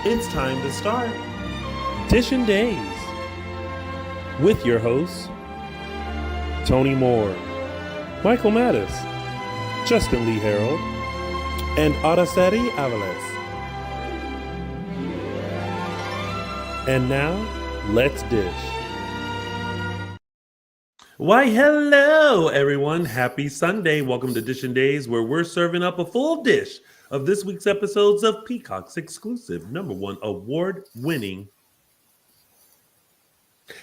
It's time to start Dishin Days with your hosts, Tony Moore, Michael Mattis, Justin Lee Hareld, and Araceli Aviles. And now, let's dish. Why, hello, everyone. Happy Sunday. Welcome to Dishin Days, where we're serving up a full dish of this week's episodes of Peacock's exclusive #1 award-winning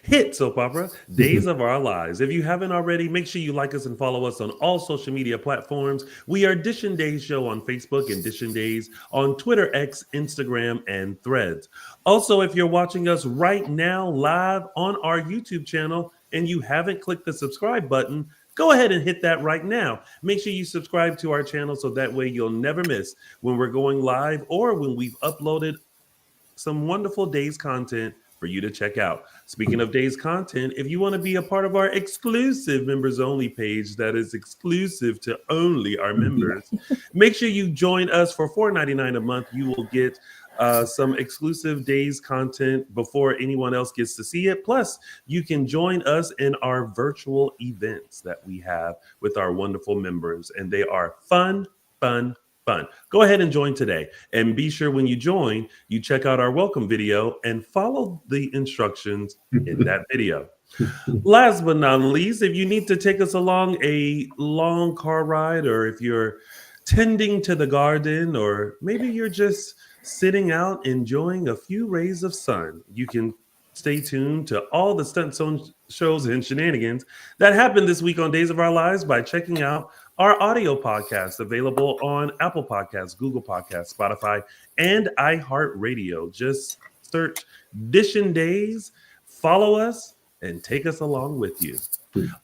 hit soap opera, Days of Our Lives. If you haven't already, make sure you like us and follow us on all social media platforms. We are Dishin Days Show on Facebook and Dishin Days on Twitter, X, Instagram, and Threads. Also, if you're watching us right now live on our YouTube channel and you haven't clicked the subscribe button, go ahead and hit that right now. Make sure you subscribe to our channel so that way you'll never miss when we're going live or when we've uploaded some wonderful Days content for you to check out. Speaking of Days content, if you want to be a part of our exclusive members only page that is exclusive to only our members, make sure you join us for $4.99 a month. You will get some exclusive Days content before anyone else gets to see it. Plus, you can join us in our virtual events that we have with our wonderful members, and they are fun. Go ahead and join today, and be sure when you join, you check out our welcome video and follow the instructions in that video. Last but not least, if you need to take us along a long car ride, or if you're tending to the garden, or maybe you're just sitting out enjoying a few rays of sun, you can stay tuned to all the stunt shows and shenanigans that happened this week on Days of Our Lives by checking out our audio podcast available on Apple Podcasts, Google Podcasts, Spotify, and iHeartRadio. Just search Dishin Days, follow us, and take us along with you.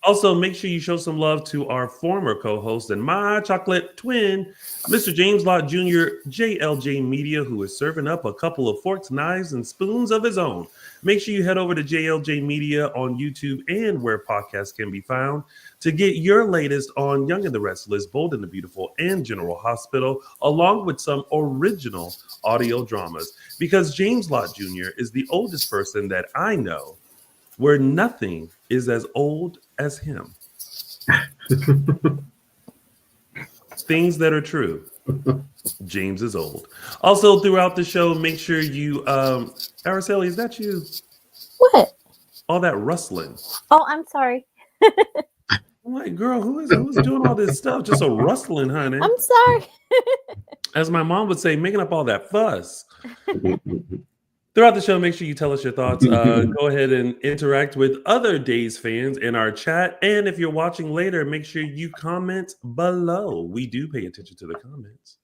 Also, make sure you show some love to our former co-host and my chocolate twin, Mr. James Lott Jr., JLJ Media, who is serving up a couple of forks, knives, and spoons of his own. Make sure you head over to JLJ Media on YouTube and where podcasts can be found to get your latest on Young and the Restless, Bold and the Beautiful, and General Hospital, along with some original audio dramas. Because James Lott Jr. is the oldest person that I know where nothing is as old as him. Things that are true. James is old. Also, throughout the show, make sure you, Araceli, is that you? What? All that rustling. Oh, I'm sorry. I'm like, girl, who's doing all this stuff? Just a rustling, honey. I'm sorry. As my mom would say, making up all that fuss. Throughout the show, make sure you tell us your thoughts. Go ahead and interact with other Days fans in our chat. And if you're watching later, make sure you comment below. We do pay attention to the comments.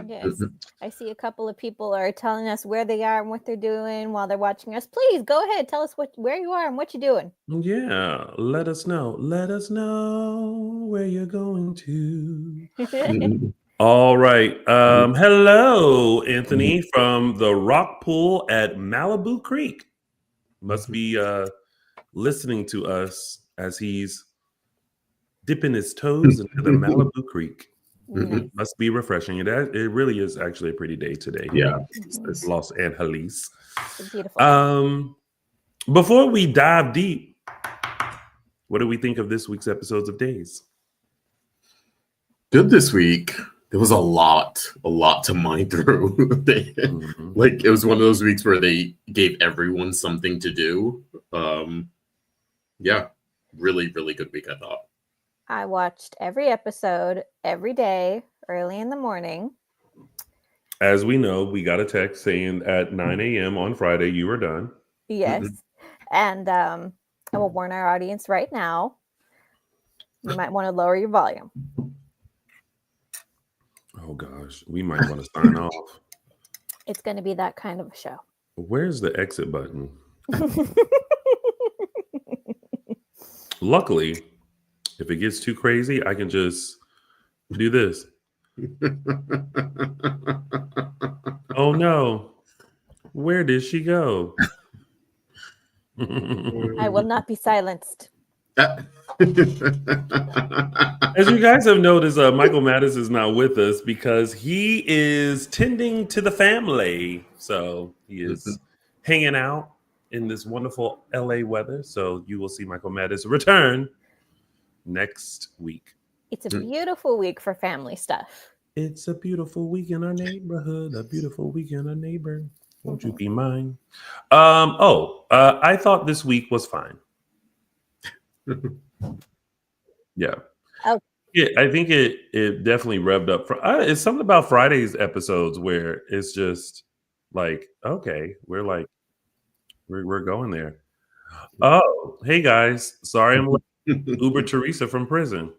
Yes. I see a couple of people are telling us where they are and what they're doing while they're watching us. Please go ahead. Tell us where you are and what you're doing. Yeah, let us know. Let us know where you're going to. All right. Hello, Anthony from the rock pool at Malibu Creek. Must be listening to us as he's dipping his toes into the Malibu Creek. Nice. Must be refreshing. It really is actually a pretty day today. Yeah. It's Los Angeles. It's beautiful. Before we dive deep, what do we think of this week's episodes of Days? Good this week. There was a lot to mine through. Like, it was one of those weeks where they gave everyone something to do. Yeah, really, really good week, I thought. I watched every episode every day, early in the morning. As we know, we got a text saying at 9 a.m. on Friday you were done. Yes. And I will warn our audience right now, you might want to lower your volume. Oh gosh, we might want to sign off. It's going to be that kind of a show. Where's the exit button? Luckily, if it gets too crazy, I can just do this. Oh no, where did she go? I will not be silenced. As you guys have noticed, Michael Mattis is not with us because he is tending to the family. So he is hanging out in this wonderful LA weather. So you will see Michael Mattis return next week. It's a beautiful week for family stuff. It's a beautiful week in our neighborhood. A beautiful week in our neighbor. Won't you be mine? I thought this week was fine. Yeah. Oh. Yeah, I think it definitely revved up. It's something about Friday's episodes where it's just like, okay, we're going there. Oh, hey guys, sorry I'm late. Uber Teresa from prison.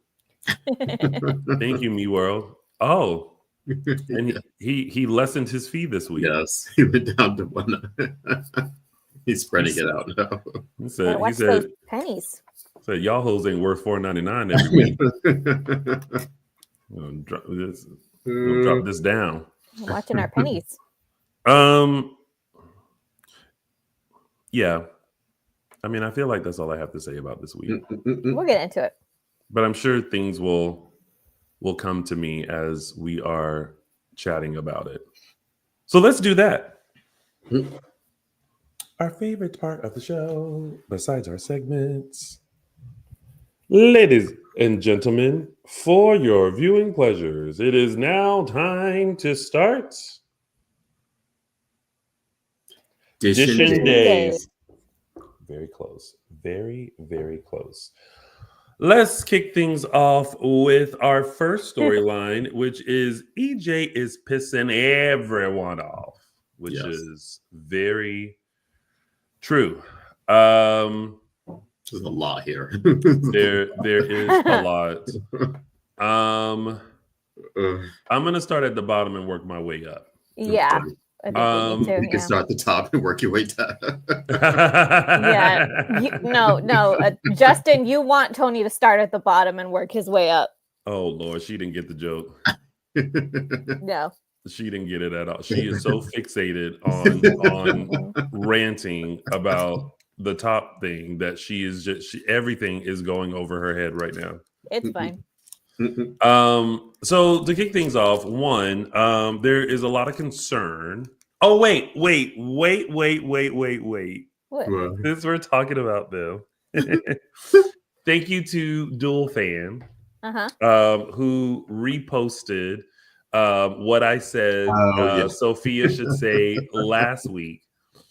Thank you, Me World. Oh, and he lessened his fee this week. Yes, he went down to one. He's spreading it out now. He said, those pennies. Said y'all hoes ain't worth $4.99 every week. I'm gonna drop this down. We're watching our pennies. Yeah. I mean, I feel like that's all I have to say about this week. We'll get into it. But I'm sure things will come to me as we are chatting about it. So let's do that. Our favorite part of the show, besides our segments. Ladies and gentlemen, for your viewing pleasures, it is now time to start Dishin Days. Very close. Very, very close. Let's kick things off with our first storyline, which is EJ is pissing everyone off, which is very true. There's a lot here. There is a lot. I'm gonna start at the bottom and work my way up. Yeah. You can start at the top and work your way down. Justin, you want Tony to start at the bottom and work his way up. Oh Lord, she didn't get the joke. No. She didn't get it at all. She is so fixated on ranting about the top thing that everything is going over her head right now. It's fine. So to kick things off, one, there is a lot of concern. Oh, wait. What? Since we're talking about them, thank you to Dual Fan, who reposted what I said Sophia should say last week.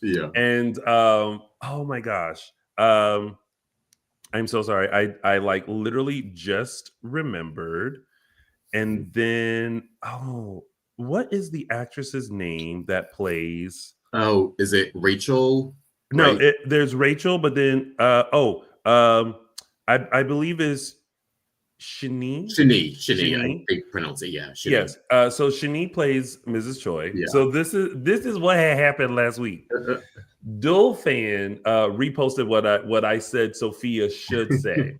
Yeah. And oh my gosh. I'm so sorry. I like literally just remembered. And then what is the actress's name that plays? Oh, is it Rachel? No, there's Rachel, but then I believe is Shani. Shani. I pronounce it, yeah. Shani. Yes. So Shani plays Mrs. Choi. Yeah. So this is what had happened last week. Dual Fan reposted what I said Sophia should say.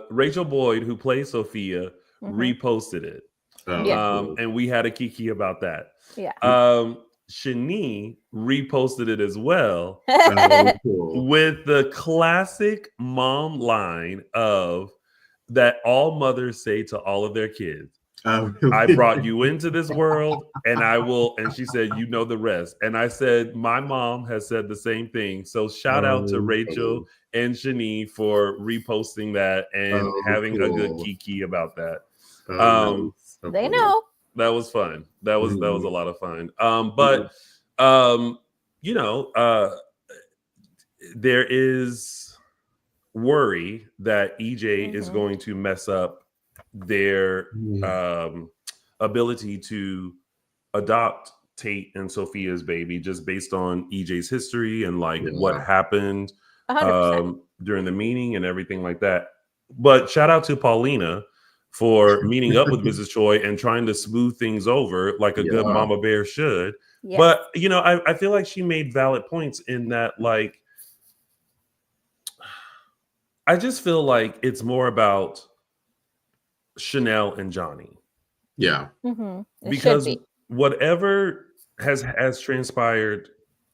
Rachel Boyd, who plays Sophia, reposted it. And we had a kiki about that. Yeah. Shani reposted it as well with the classic mom line of that all mothers say to all of their kids. I brought you into this world and I will, and she said, you know the rest. And I said, my mom has said the same thing. So shout out to Rachel and Shani for reposting that and having a good kiki about that. They know. That was fun. That was a lot of fun. There is worry that EJ is going to mess up their ability to adopt Tate and Sophia's baby just based on EJ's history and what happened 100%. During the meeting and everything like that. But shout out to Paulina for meeting up with Mrs. Choi and trying to smooth things over like a good mama bear should. Yes. But, I feel like she made valid points in that, I just feel like it's more about Chanel and Johnny. Yeah. Because whatever has transpired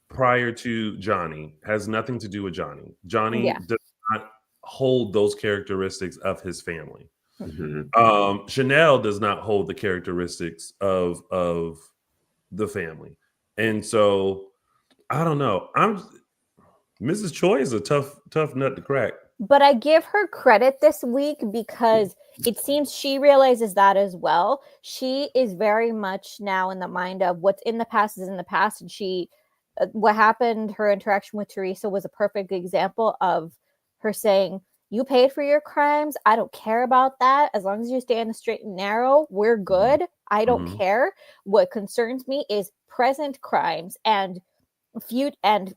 prior to Johnny has nothing to do with Johnny. Johnny does not hold those characteristics of his family. Mhm. Chanel does not hold the characteristics of the family, and so I don't know. Mrs. Choi is a tough nut to crack. But I give her credit this week because it seems she realizes that as well. She is very much now in the mind of what's in the past is in the past. And what happened, her interaction with Teresa was a perfect example of her saying, you paid for your crimes. I don't care about that. As long as you stay in the straight and narrow, we're good. I don't care. What concerns me is present crimes and and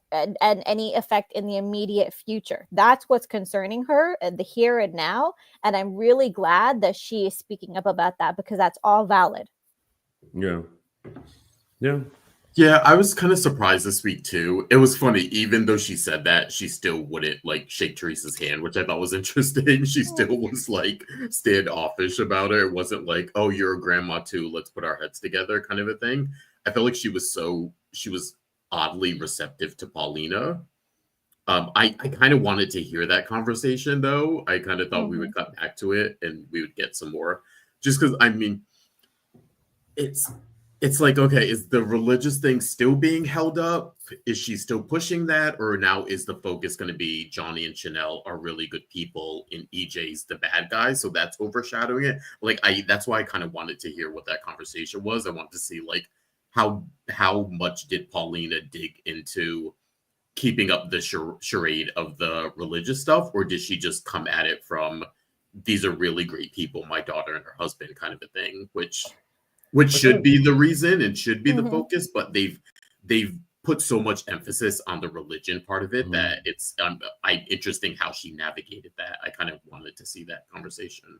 any effect in the immediate future. That's what's concerning her, the here and now. And I'm really glad that she is speaking up about that because that's all valid. Yeah. Yeah, I was kind of surprised this week too. It was funny, even though she said that, she still wouldn't like shake Teresa's hand, which I thought was interesting. She still was like standoffish about it. It wasn't like, oh, you're a grandma too, let's put our heads together kind of a thing. I felt like she was oddly receptive to Paulina. I kind of wanted to hear that conversation though. I kind of thought we would cut back to it and we would get some more. Just because I mean it's like, okay, is the religious thing still being held up? Is she still pushing that? Or now is the focus going to be Johnny and Chanel are really good people and EJ's the bad guy? So that's overshadowing it. Like, that's why I kind of wanted to hear what that conversation was. I want to see like how much did Paulina dig into keeping up the charade of the religious stuff? Or did she just come at it from, these are really great people, my daughter and her husband kind of a thing, which should be the reason and should be the focus, but they've put so much emphasis on the religion part of it that it's interesting how she navigated that. I kind of wanted to see that conversation.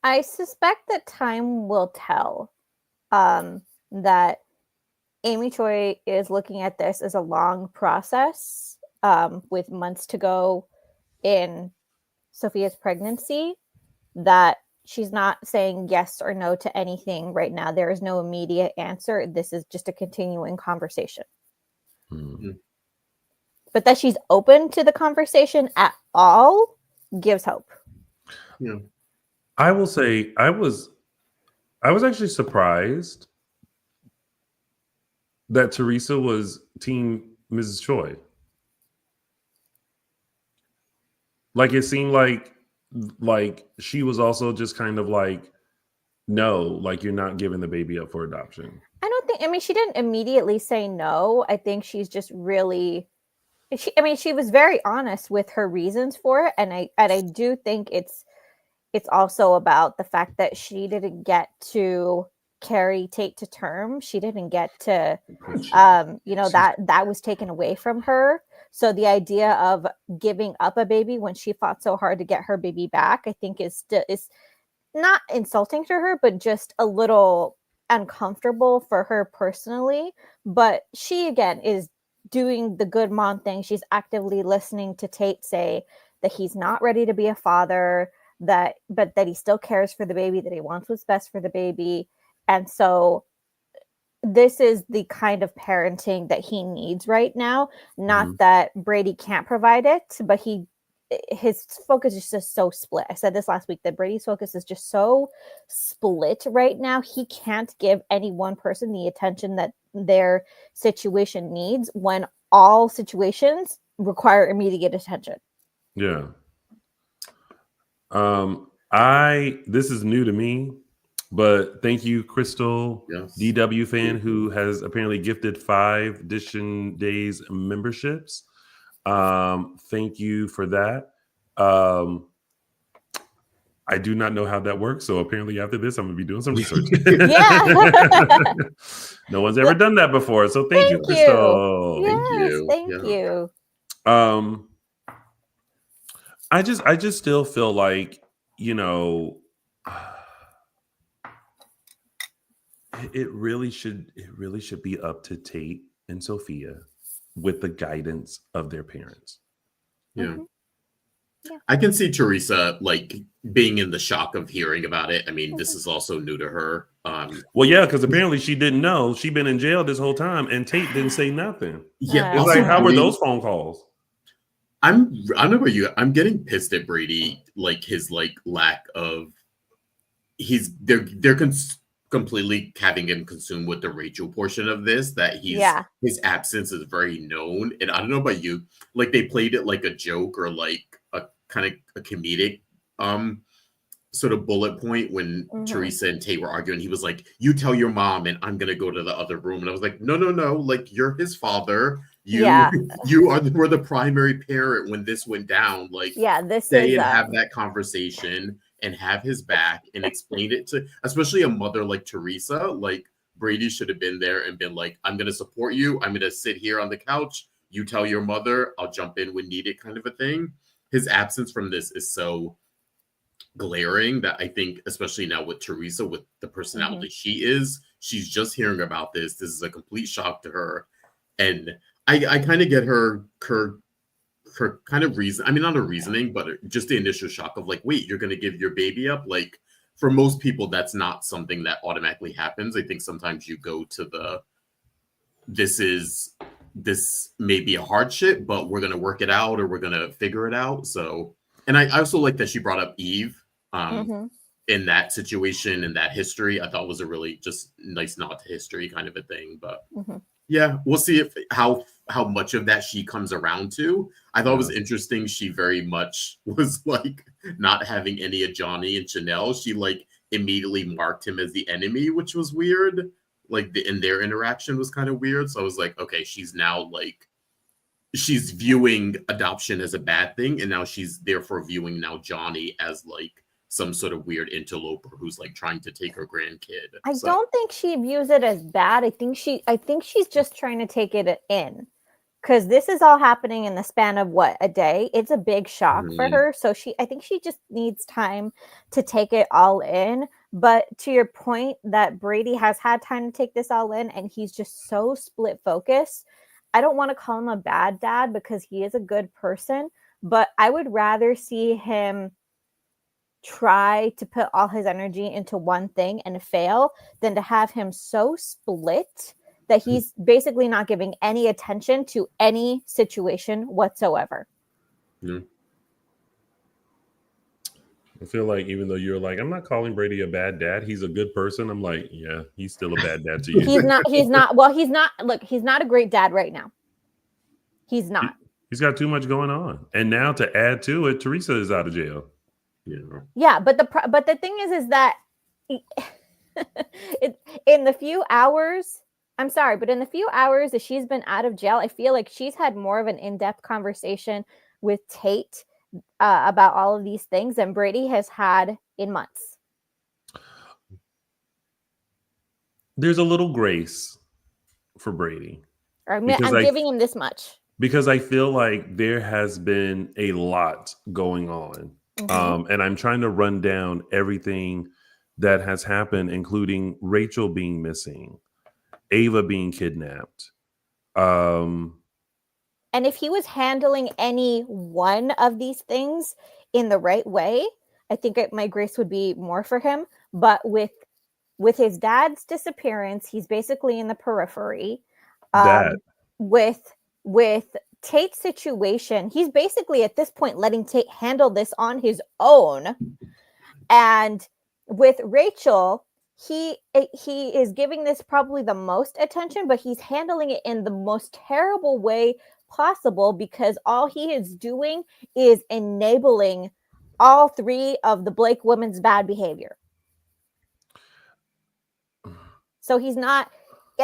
I suspect that time will tell that Amy Choi is looking at this as a long process with months to go in Sophia's pregnancy, that she's not saying yes or no to anything right now. There is no immediate answer. This is just a continuing conversation. But that she's open to the conversation at all gives hope. Yeah. I will say I was actually surprised that Teresa was team Mrs. Choi. Like it seemed like she was also just kind of like, no, like you're not giving the baby up for adoption. I mean, she didn't immediately say no. I think she's just really, she was very honest with her reasons for it. And I do think it's also about the fact that she didn't get to carry Tate to term. She didn't get to, that was taken away from her. So the idea of giving up a baby when she fought so hard to get her baby back, I think is not insulting to her, but just a little uncomfortable for her personally. But she, again, is doing the good mom thing. She's actively listening to Tate say that he's not ready to be a father, but that he still cares for the baby, that he wants what's best for the baby. And so this is the kind of parenting that he needs right now. Not that Brady can't provide it, but his focus is just so split. I said this last week that Brady's focus is just so split right now. He can't give any one person the attention that their situation needs when all situations require immediate attention. Yeah. This is new to me, but thank you, Crystal, DW fan, who has apparently gifted 5 Dishin Days memberships. Thank you for that. I do not know how that works, so apparently after this, I'm gonna be doing some research. No one's ever done that before, so thank you, Crystal. Yes, thank you. I just still feel like, it really should be up to Tate and Sophia with the guidance of their parents. Yeah. I can see Teresa like being in the shock of hearing about it. I mean, this is also new to her. Well, yeah, because apparently she didn't know. She'd been in jail this whole time, and Tate didn't say nothing. Yeah, it's like, how were those phone calls? I don't know about you. I'm getting pissed at Brady, like his like lack of they're completely having him consumed with the Rachel portion of this, that Yeah. his absence is very known. And I don't know about you, like they played it like a joke or like a kind of a comedic sort of bullet point when Teresa and Tate were arguing. He was like, "You tell your mom, and I'm gonna go to the other room." And I was like, "No, no, no! Like you're his father. Yeah. You were the primary parent when this went down. Like, Yeah, this stay is and have that conversation and have his back and explain it to, especially a mother like Teresa. Like Brady should have been there and been like, I'm gonna support you. I'm gonna sit here on the couch. You tell your mother. I'll jump in when needed," kind of a thing. His absence from this is so glaring that I think, especially now with Teresa, with the personality she is, she's just hearing about this. This is a complete shock to her. And I kind of get her kind of reason. I mean, not a reasoning, but just the initial shock of like, wait, you're going to give your baby up? Like, for most people, that's not something that automatically happens. I think sometimes you go to this may be a hardship, but we're going to work it out or we're going to figure it out. So, and I also like that she brought up Eve in that situation and that history. I thought was a really just nice nod to history kind of a thing. But yeah, we'll see if how much of that she comes around to. I thought it was interesting. She very much was like not having any of Johnny and Chanel. She like immediately marked him as the enemy, which was weird. Like in their interaction was kind of weird. So I was like, okay, she's now like she's viewing adoption as a bad thing, and now she's therefore viewing now Johnny as like some sort of weird interloper who's like trying to take her grandkid. I don't think she views it as bad. I think she's just trying to take it in, because this is all happening in the span of what, a day. It's a big shock for her. So I think she just needs time to take it all in. But to your point that Brady has had time to take this all in, and he's just so split focus. I don't want to call him a bad dad because he is a good person, but I would rather see him try to put all his energy into one thing and fail than to have him so split that he's basically not giving any attention to any situation whatsoever. I feel like even though you're like, I'm not calling Brady a bad dad, he's a good person. I'm like, yeah, he's still a bad dad to you. He's not look, he's not a great dad right now. He's not. He's got too much going on. And now to add to it, Teresa is out of jail. Yeah, but the thing is that in the few hours that she's been out of jail, I feel like she's had more of an in-depth conversation with Tate about all of these things than Brady has had in months. There's a little grace for Brady. I'm giving him this much. Because I feel like there has been a lot going on. And I'm trying to run down everything that has happened, including Rachel being missing, Ava being kidnapped. And if he was handling any one of these things in the right way, I think my grace would be more for him. But with his dad's disappearance, he's basically in the periphery. With Tate's situation, he's basically at this point letting Tate handle this on his own. And with Rachel, he is giving this probably the most attention, but he's handling it in the most terrible way possible, because all he is doing is enabling all three of the Blake women's bad behavior. So he's not,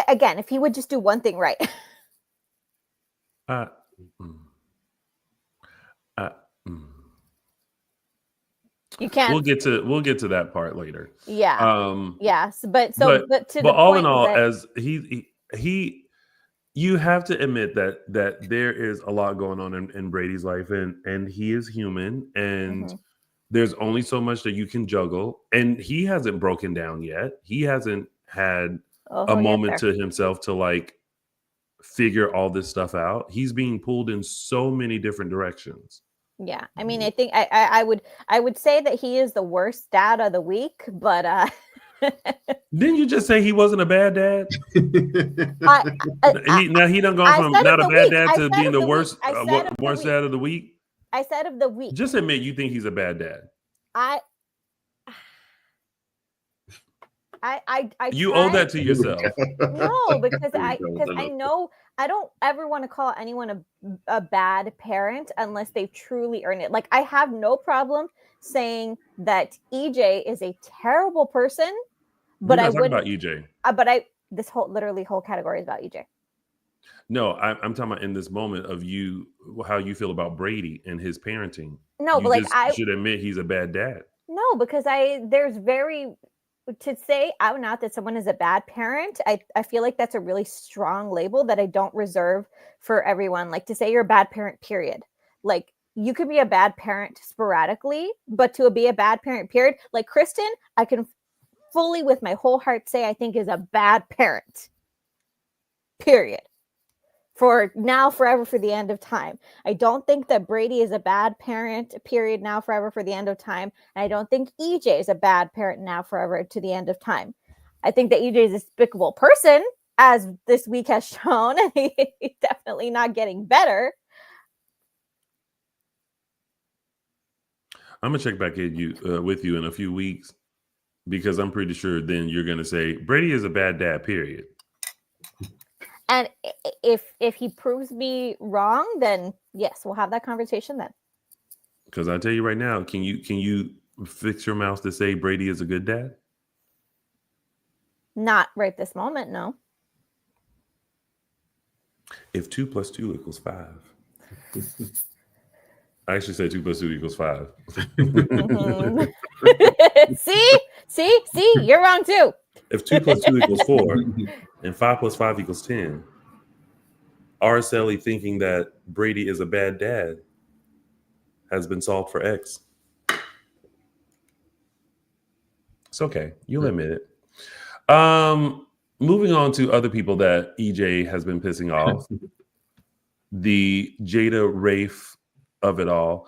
again, if he would just do one thing right. You can't. We'll get to that part later. Yeah. Yes, but all in all, as he you have to admit that there is a lot going on in Brady's life, and he is human, and there's only so much that you can juggle, and he hasn't broken down yet. He hasn't had a moment to himself to like figure all this stuff out. He's being pulled in so many different directions. Yeah, I mean, I think I would say that he is the worst dad of the week, but Didn't you just say he wasn't a bad dad? He done gone from not a bad dad to being the worst dad of the week. I said of the week. Just admit you think he's a bad dad. You owe that to yourself. No, because I know I don't ever want to call anyone a bad parent unless they've truly earned it. Like, I have no problem saying that EJ is a terrible person, but I wouldn't about EJ. This whole category is about EJ. No, I'm talking about in this moment of how you feel about Brady and his parenting. No, but I should admit he's a bad dad. No, because to say out and out that someone is a bad parent, I feel like that's a really strong label that I don't reserve for everyone. Like, to say you're a bad parent, period. Like, you could be a bad parent sporadically, but to be a bad parent, period. Like Kristen, I can fully with my whole heart say I think is a bad parent, period. For now, forever, for the end of time. I don't think that Brady is a bad parent, period, now, forever, for the end of time. And I don't think EJ is a bad parent now, forever, to the end of time. I think that EJ is a despicable person, as this week has shown. He's definitely not getting better. I'm going to check back with you in a few weeks, because I'm pretty sure then you're going to say Brady is a bad dad, period. And if he proves me wrong, then yes, we'll have that conversation then. Because I tell you right now, can you fix your mouth to say Brady is a good dad? Not right this moment, no. If 2 + 2 = 5. I actually said 2 + 2 = 5. Mm-hmm. See, you're wrong too. If 2 + 2 = 4 and 5 + 5 = 10, Araceli thinking that Brady is a bad dad has been solved for X. It's okay. You'll admit it. Moving on to other people that EJ has been pissing off. The Jada Rafe of it all.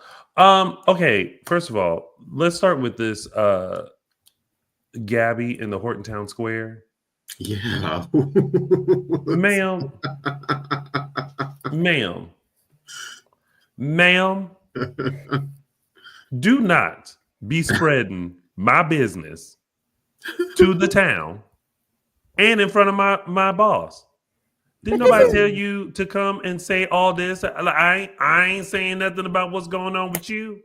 Okay, first of all, let's start with this Gabby in the Horton Town Square. Yeah. Ma'am, do not be spreading my business to the town and in front of my boss. Didn't nobody tell you to come and say all this? I ain't saying nothing about what's going on with you.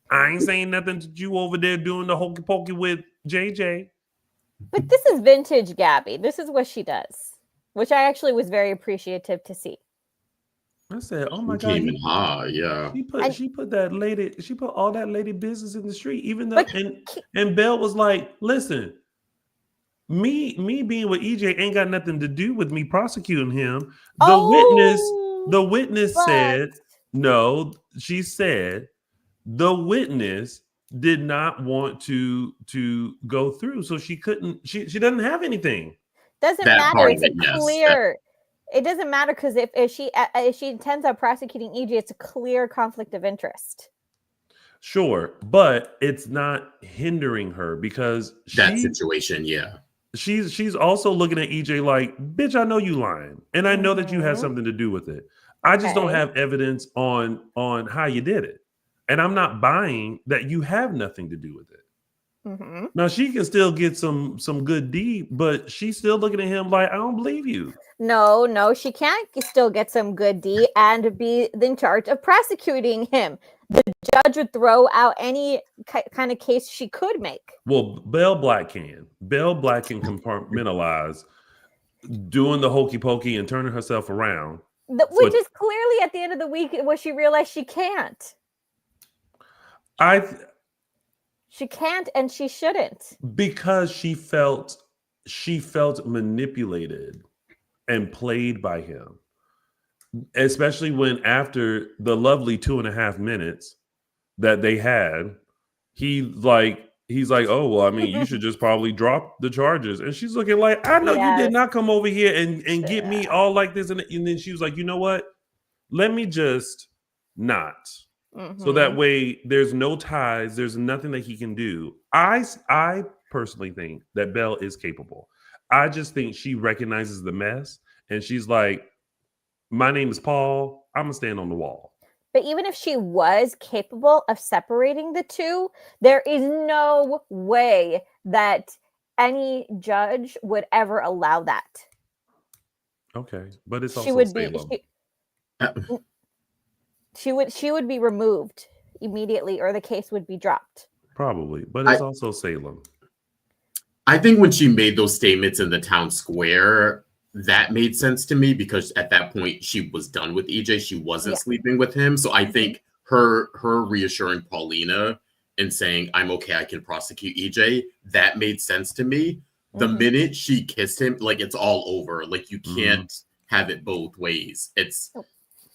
I ain't saying nothing to you over there doing the hokey pokey with JJ. But this is vintage Gabby. This is what she does, which I actually was very appreciative to see. I said, "Oh my God!" Yeah. She put all that lady business in the street. Even though, and Belle was like, "Listen, me being with EJ ain't got nothing to do with me prosecuting him." The witness said no. She said the witness did not want to go through, so she couldn't. She doesn't have anything. Doesn't matter. It's clear. It doesn't matter because if she intends on prosecuting EJ, it's a clear conflict of interest. Sure, but it's not hindering her because that situation, yeah. She's also looking at EJ like, bitch, I know you lying, and I know that you have something to do with it. I just don't have evidence on how you did it, and I'm not buying that you have nothing to do with it. Mm-hmm. Now she can still get some good deed, but she's still looking at him like, I don't believe you. No, she can't still get some good deed and be in charge of prosecuting him. The judge would throw out any kind of case she could make. Well, Belle Black can. Belle Black can compartmentalize doing the hokey pokey and turning herself around. Which is clearly at the end of the week what she realized she can't. She can't and she shouldn't. Because she felt manipulated and played by him. Especially when after the lovely 2.5 minutes that they had, he's like, oh, well, I mean, you should just probably drop the charges. And she's looking like, I know you did not come over here and get me all like this. And then she was like, you know what? Let me just not. Mm-hmm. So that way there's no ties. There's nothing that he can do. I personally think that Belle is capable. I just think she recognizes the mess and she's like, my name is Paul. I'm going to stand on the wall. But even if she was capable of separating the two, there is no way that any judge would ever allow that. Okay, but it's She also would be Salem. she would be removed immediately, or the case would be dropped. Probably, but it's also Salem. I think when she made those statements in the town square, that made sense to me because at that point she was done with EJ. She wasn't sleeping with him. So I think her reassuring Paulina and saying, I'm okay, I can prosecute EJ, that made sense to me. The minute she kissed him, like it's all over. Like you can't have it both ways.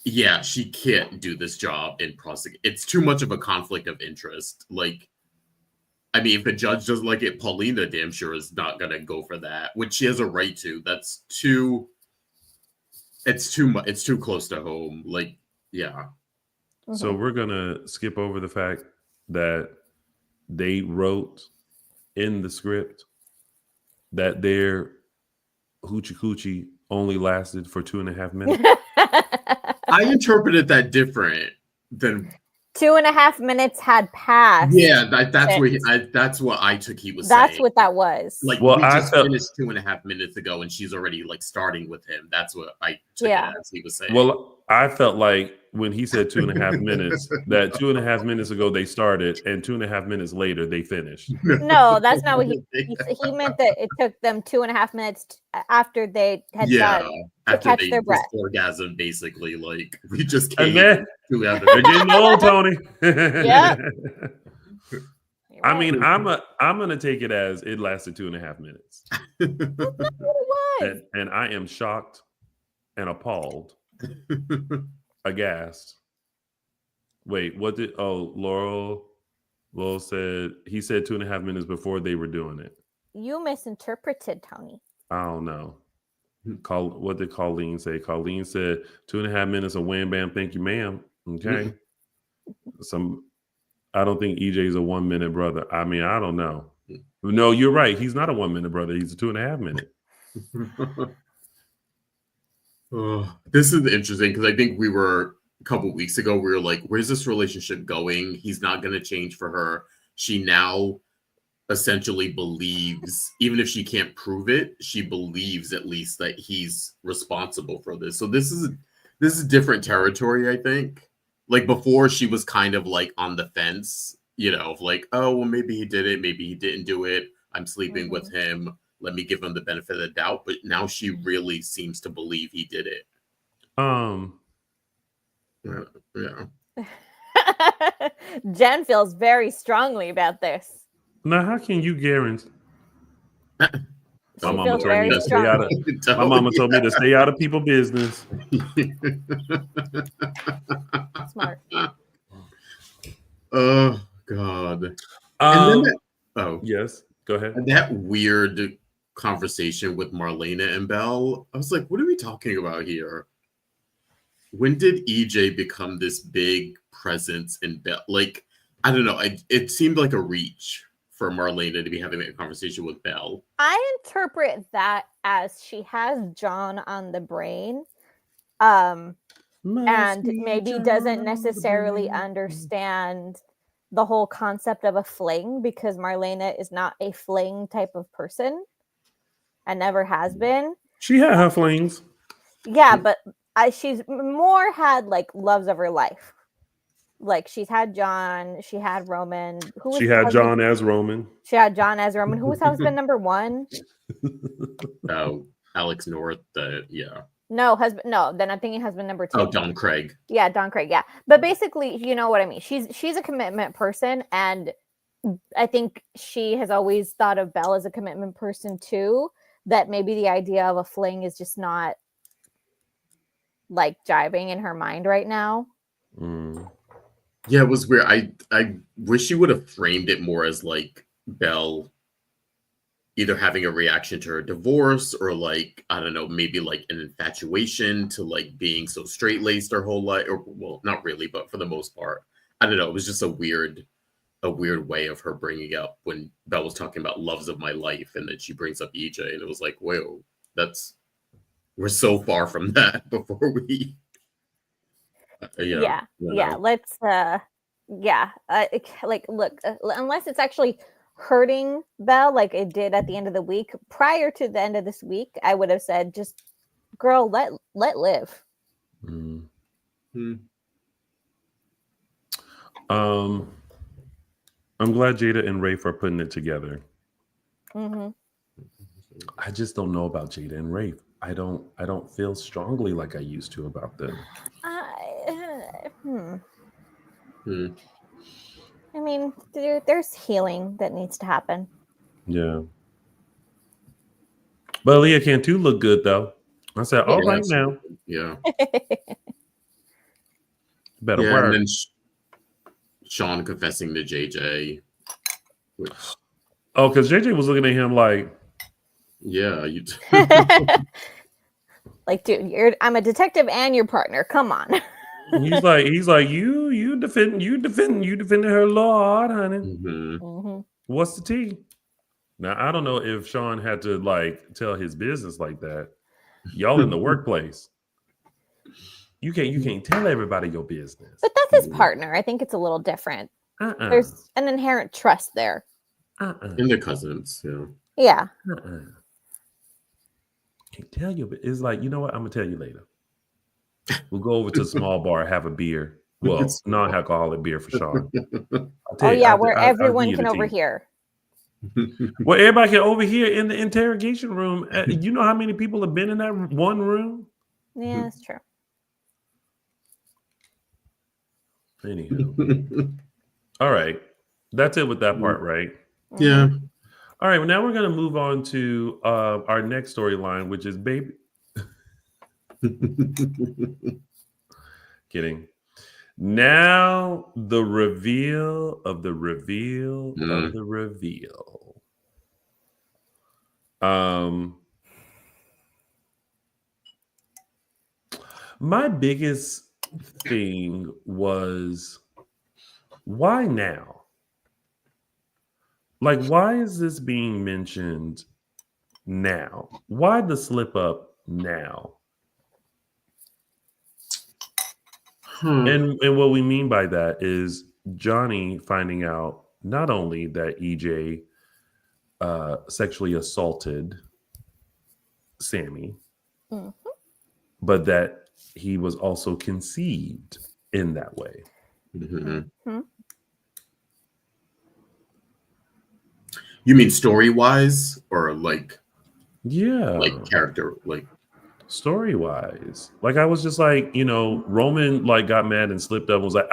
Yeah, she can't do this job and prosecute. It's too much of a conflict of interest. Like, I mean, if a judge doesn't like it, Paulina damn sure is not gonna go for that, which she has a right to. It's too much. It's too close to home. Like, yeah. So we're gonna skip over the fact that they wrote in the script that their hoochie coochie only lasted for 2.5 minutes. I interpreted that different than 2.5 minutes had passed. Yeah, that's what I took he was saying. That's what that was. Like, we just finished 2.5 minutes ago and she's already like starting with him. That's what I took it as he was saying. Well, I felt like when he said 2.5 minutes, that 2.5 minutes ago they started and 2.5 minutes later they finished. No, that's not what he meant. That it took them 2.5 minutes after they had done to catch their breath. Orgasm, basically. Like we just came together. They're getting old, Tony. Yeah. I mean, I'm gonna take it as it lasted 2.5 minutes. That's not what it was. And I am shocked and appalled. Aghast. Wait, what did Laurel said? He said 2.5 minutes before they were doing it. You misinterpreted, Tony. I don't know. What did Colleen say? Colleen said 2.5 minutes of wham bam, thank you, ma'am. Okay. I don't think EJ is a 1 minute brother. I mean, I don't know. No, you're right. He's not a 1 minute brother. He's a 2.5 minute. This is interesting because I think we were a couple weeks ago. We were like, "Where's this relationship going? He's not going to change for her." She now essentially believes, even if she can't prove it, she believes at least that he's responsible for this. So this is different territory. I think. Like before, she was kind of like on the fence, of like, "Oh, well, maybe he did it, maybe he didn't do it. I'm sleeping with him. Let me give him the benefit of the doubt." But now she really seems to believe he did it. Yeah. Jen feels very strongly about this. Now, how can you guarantee? My mama told me to stay out of. My mama told me to stay out of people's business. Smart. Oh God. Yes. Go ahead. And that weird conversation with Marlena and Belle, I was like, what are we talking about here? When did EJ become this big presence in Belle? Like, I don't know. It seemed like a reach for Marlena to be having a conversation with Belle. I interpret that as she has John on the brain, and maybe doesn't necessarily understand the whole concept of a fling because Marlena is not a fling type of person and never has been. She had her flings. Yeah, but she's more had like loves of her life. Like she's had John, she had Roman. She had John as Roman. She had John as Roman. Who was husband number one? Oh, Alex North. No, husband. No, then I'm thinking husband number 2. Oh, Don Craig. Yeah, Don Craig. Yeah, but basically, you know what I mean. She's a commitment person, and I think she has always thought of Belle as a commitment person too. That maybe the idea of a fling is just not like jiving in her mind right now. Yeah, it was weird. I wish she would have framed it more as like Belle either having a reaction to her divorce or like, I don't know, maybe like an infatuation to like being so straight-laced her whole life. Or well, not really, but for the most part. I don't know. It was just a weird a weird way of her bringing up when Belle was talking about loves of my life, and then she brings up EJ, and it was like, whoa, we're so far from that before we. Yeah. Know. Let's. Like, look, unless it's actually hurting Belle, like it did at the end of the week. Prior to the end of this week, I would have said, just girl, let live. Mm-hmm. I'm glad Jada and Rafe are putting it together. Mm-hmm. I just don't know about Jada and Rafe. I don't feel strongly like I used to about them. I mean, there's healing that needs to happen. Yeah. But Leah can too look good though. I said, all right now. Yeah. Better yeah, work. And then Sean confessing to JJ. Which because JJ was looking at him like, yeah, you like, dude, I'm a detective and your partner. Come on. he's like, you defending her Lord, honey. Mm-hmm. What's the tea? Now I don't know if Sean had to like tell his business like that. Y'all in the workplace. You can't tell everybody your business. But that's his partner. I think it's a little different. There's an inherent trust there. And their cousins, Yeah. Can't tell you, but it's like, you know what? I'm gonna tell you later. We'll go over to a small bar, have a beer. Well, non-alcoholic beer for Sean. Where everyone can overhear. Well, everybody can overhear in the interrogation room. You know how many people have been in that one room? Yeah, that's true. Anywho. All right. That's it with that part, right? Yeah. All right. Well, now we're going to move on to our next storyline, which is baby. Kidding. Now the reveal of the reveal of the reveal. My biggest thing was, why now? Like, why is this being mentioned now? Why the slip up now? And what we mean by that is Johnny finding out not only that EJ sexually assaulted Sammy, but that he was also conceived in that way. You mean story-wise, or like character, like story-wise? Like, I was just like, Roman like got mad and slipped up and was like,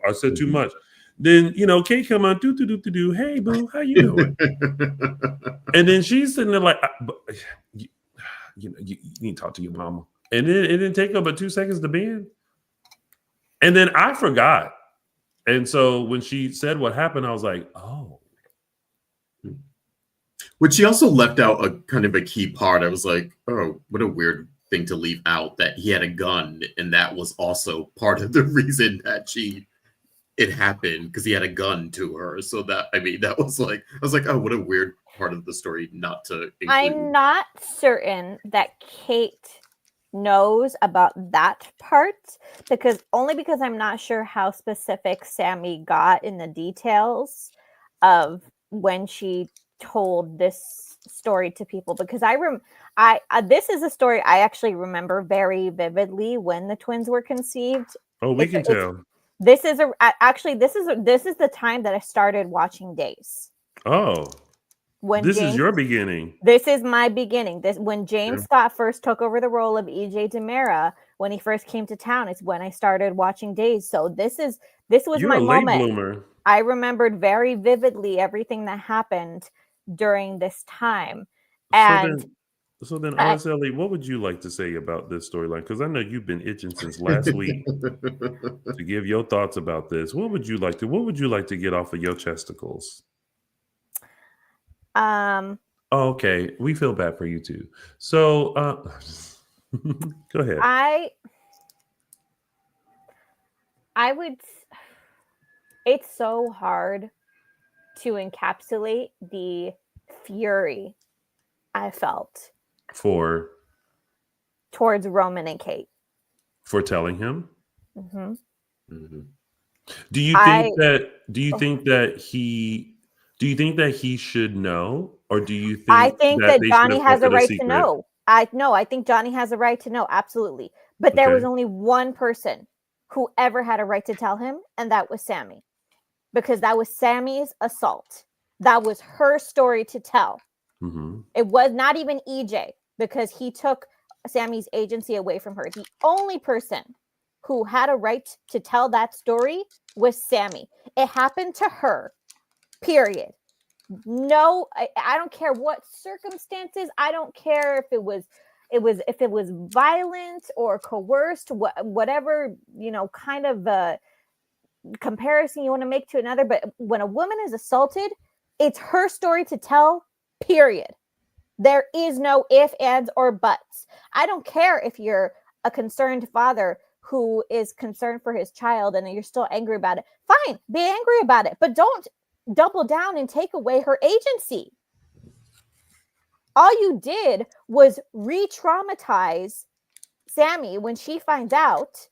I said too much. Then Kate come on, do. Hey boo, how you doing? And then she's sitting there like, you need to talk to your mama. And then it didn't take her but 2 seconds to bend. And then I forgot. And so when she said what happened, I was like, oh. But she also left out a kind of a key part. I was like, oh, what a weird thing to leave out, that he had a gun, and that was also part of the reason that it happened, because he had a gun to her. So that was like, I was like, oh, what a weird part of the story not to include. I'm not certain that Kate knows about that part, because I'm not sure how specific Sammy got in the details of when she told this story to people, because this is a story I actually remember very vividly when the twins were conceived. Oh, we can tell. This is the time that I started watching Days. Oh. This is your beginning. This is my beginning. When James Scott first took over the role of EJ Demera, when he first came to town, it's when I started watching Days. So this was You're my a late moment. bloomer. I remembered very vividly everything that happened during this time. And so then Araceli, what would you like to say about this storyline? Because I know you've been itching since last week to give your thoughts about this. What would you like to get off of your chesticles? Oh, okay. We feel bad for you too. So go ahead. I would It's so hard to encapsulate the fury I felt towards Roman and Kate. For telling him? Mm-hmm. Mm-hmm. Do you think that he should know, or do you think I think that they should Johnny have has kept a it a right to secret? know. I think Johnny has a right to know, absolutely. But there was only one person who ever had a right to tell him, and that was Sammy. Because that was Sammy's assault. That was her story to tell. Mm-hmm. It was not even EJ, because he took Sammy's agency away from her. The only person who had a right to tell that story was Sammy. It happened to her, period. No, I don't care what circumstances. I don't care if it was violent or coerced, whatever, kind of comparison you want to make to another. But when a woman is assaulted, it's her story to tell, period. There is no if, ands, or buts. I don't care if you're a concerned father who is concerned for his child and you're still angry about it. Fine, be angry about it, but don't double down and take away her agency. All you did was re-traumatize Sammy when she finds out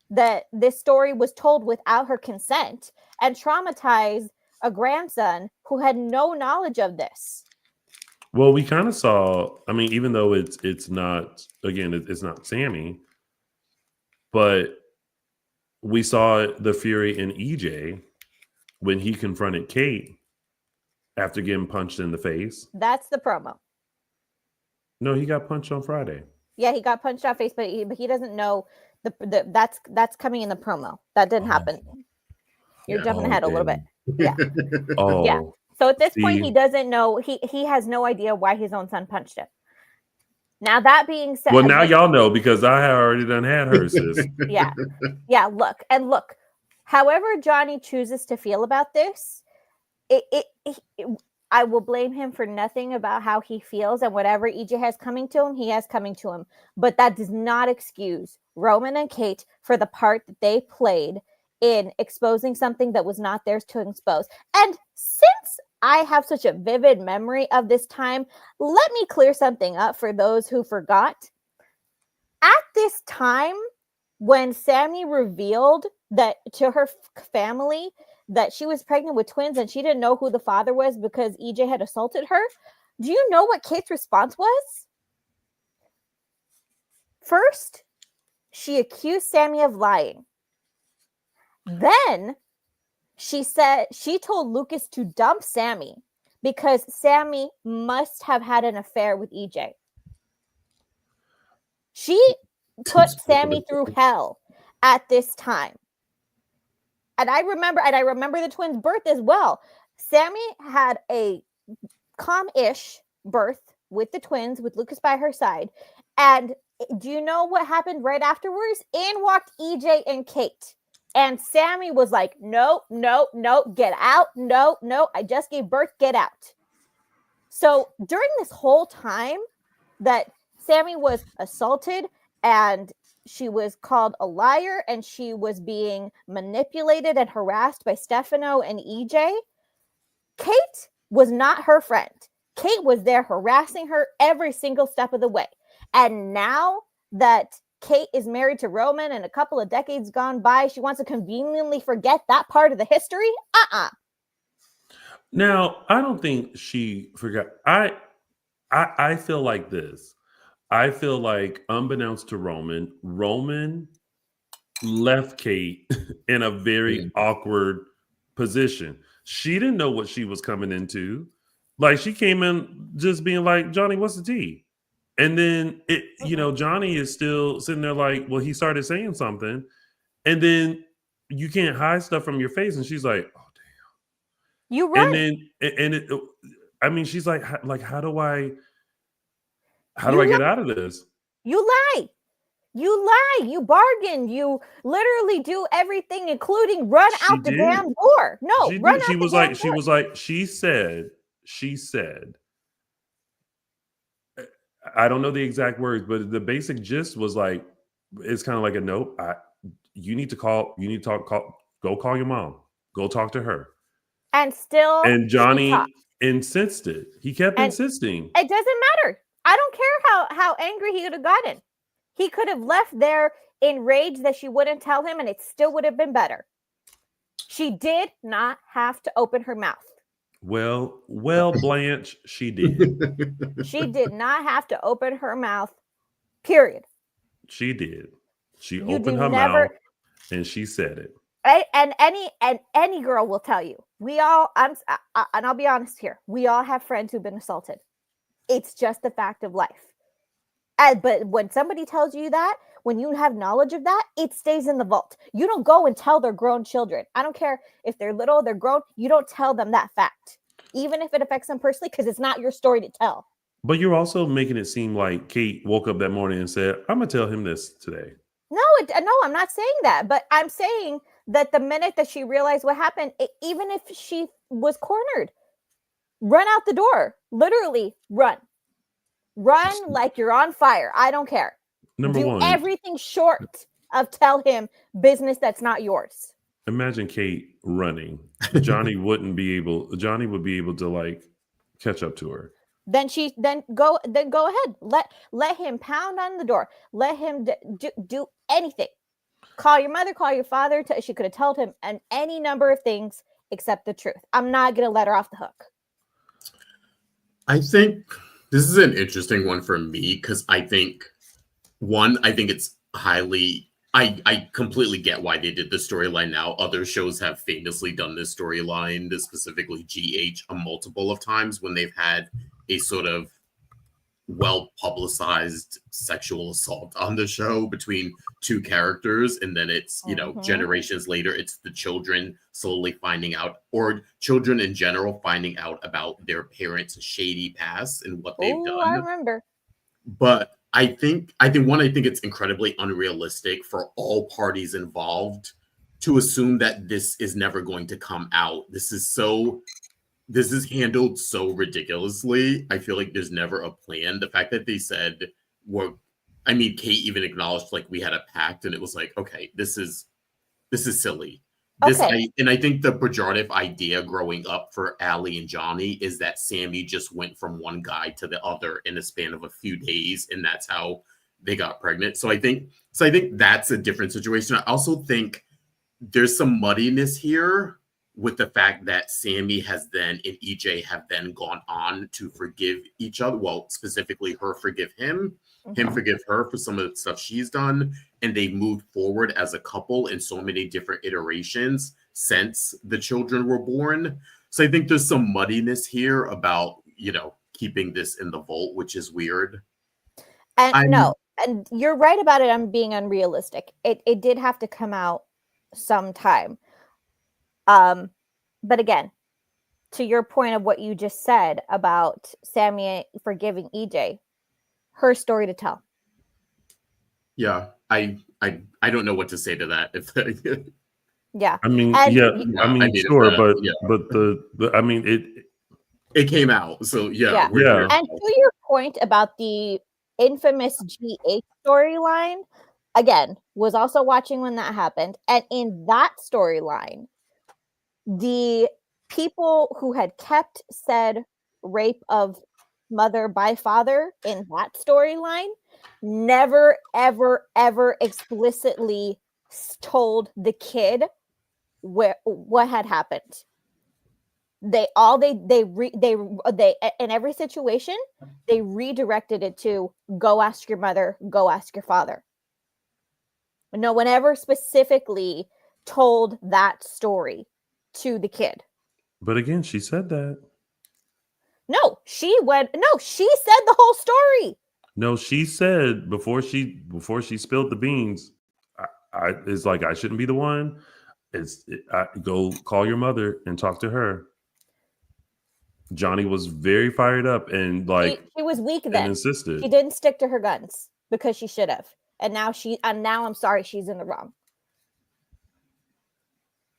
that this story was told without her consent, and traumatize a grandson who had no knowledge of this. Well, we kind of saw, I mean, even though it's not, again, it's not Sammy, but we saw the fury in EJ when he confronted Kate after getting punched in the face. That's the promo. No, he got punched on Friday. Yeah, he got punched off face, but he doesn't know that's coming in the promo. That didn't happen. You're jumping ahead a little bit. Yeah. Yeah. So at this point, he doesn't know. He has no idea why his own son punched him. Now, that being said, well, now y'all know, because I had already done had her, sis. Yeah. Look. However Johnny chooses to feel about this, I will blame him for nothing about how he feels, and whatever EJ has coming to him, he has coming to him. But that does not excuse Roman and Kate for the part that they played in exposing something that was not theirs to expose. And since I have such a vivid memory of this time, let me clear something up for those who forgot. At this time, when Sammy revealed that to her family that she was pregnant with twins and she didn't know who the father was because EJ had assaulted her, do you know what Kate's response was? First, she accused Sammy of lying. Then she said she told Lucas to dump Sammy because Sammy must have had an affair with EJ. She put Sammy through hell at this time. And I remember the twins' birth as well. Sammy had a calm-ish birth with the twins, with Lucas by her side. And do you know what happened right afterwards? In walked EJ and Kate. And Sammy was like, no, get out. No, I just gave birth, get out. So during this whole time that Sammy was assaulted and she was called a liar and she was being manipulated and harassed by Stefano and EJ, Kate was not her friend. Kate was there harassing her every single step of the way. And now that Kate is married to Roman and a couple of decades gone by, she wants to conveniently forget that part of the history? Now, I don't think she forgot. I feel like this. I feel like, unbeknownst to Roman left Kate in a very awkward position. She didn't know what she was coming into. Like, she came in just being like, Johnny, what's the tea? And then Johnny is still sitting there like, well, he started saying something, and then you can't hide stuff from your face. And she's like, oh damn, you right. And then she's like, how do I get out of this? You lie. You bargain. You literally do everything, including run out the damn door. No, run out the damn door. She said, I don't know the exact words, but the basic gist was like, it's kind of like a nope. Go call your mom. Go talk to her. And still, And she Johnny talked. insisted. He kept And insisting. it doesn't matter. I don't care how angry he could have gotten. He could have left there enraged that she wouldn't tell him, and it still would have been better. She did not have to open her mouth. Well, Blanche, she did. She did not have to open her mouth, period. She did. She You opened do her never- mouth and she said it. And any girl will tell you. And I'll be honest here. We all have friends who've been assaulted. It's just the fact of life. But when somebody tells you that, when you have knowledge of that, it stays in the vault. You don't go and tell their grown children. I don't care if they're little, they're grown. You don't tell them that fact, even if it affects them personally, because it's not your story to tell. But you're also making it seem like Kate woke up that morning and said, I'm going to tell him this today. No, I'm not saying that. But I'm saying that the minute that she realized what happened, even if she was cornered, run out the door. Literally, run. Run like you're on fire. I don't care. Number one, everything short of tell him business that's not yours. Imagine Kate running. Johnny would be able to like catch up to her. Then go ahead. Let him pound on the door. Let him do anything. Call your mother, call your father. She could have told him any number of things except the truth. I'm not going to let her off the hook. I think this is an interesting one for me because I think it's highly. I completely get why they did this storyline now. Other shows have famously done this storyline, specifically GH, a multiple of times when they've had a sort of well-publicized sexual assault on the show between two characters, and then it's, generations later, it's the children slowly finding out, or children in general finding out about their parents' shady past and what they've done. I remember. But I think it's incredibly unrealistic for all parties involved to assume that this is never going to come out. This is handled so ridiculously. I feel like there's never a plan. The fact that they said Kate even acknowledged like we had a pact, and it was like, okay, this is silly. Okay. I think the pejorative idea growing up for Allie and Johnny is that Sammy just went from one guy to the other in a span of a few days, and that's how they got pregnant. So I think that's a different situation. I also think there's some muddiness here with the fact that Sammy and EJ have then gone on to forgive each other. Well, specifically her forgive him, him forgive her for some of the stuff she's done. And they moved forward as a couple in so many different iterations since the children were born. So I think there's some muddiness here about, keeping this in the vault, which is weird. And you're right about it. I'm being unrealistic. It did have to come out sometime. But again, to your point of what you just said about Sammy forgiving EJ, her story to tell. Yeah, I don't know what to say to that. Yeah, it came out, so yeah. And to your point about the infamous GH storyline, again, was also watching when that happened, and in that storyline, the people who had kept said rape of mother by father in that storyline never, ever, ever explicitly told the kid what had happened. They in every situation, they redirected it to go ask your mother, go ask your father. No one ever specifically told that story to the kid. But again, she said that. No, she said the whole story. No, she said before she spilled the beans, it's like, I shouldn't be the one. Go call your mother and talk to her. Johnny was very fired up and she was weak then. Insisted. She didn't stick to her guns because she should have. And now I'm sorry, she's in the wrong.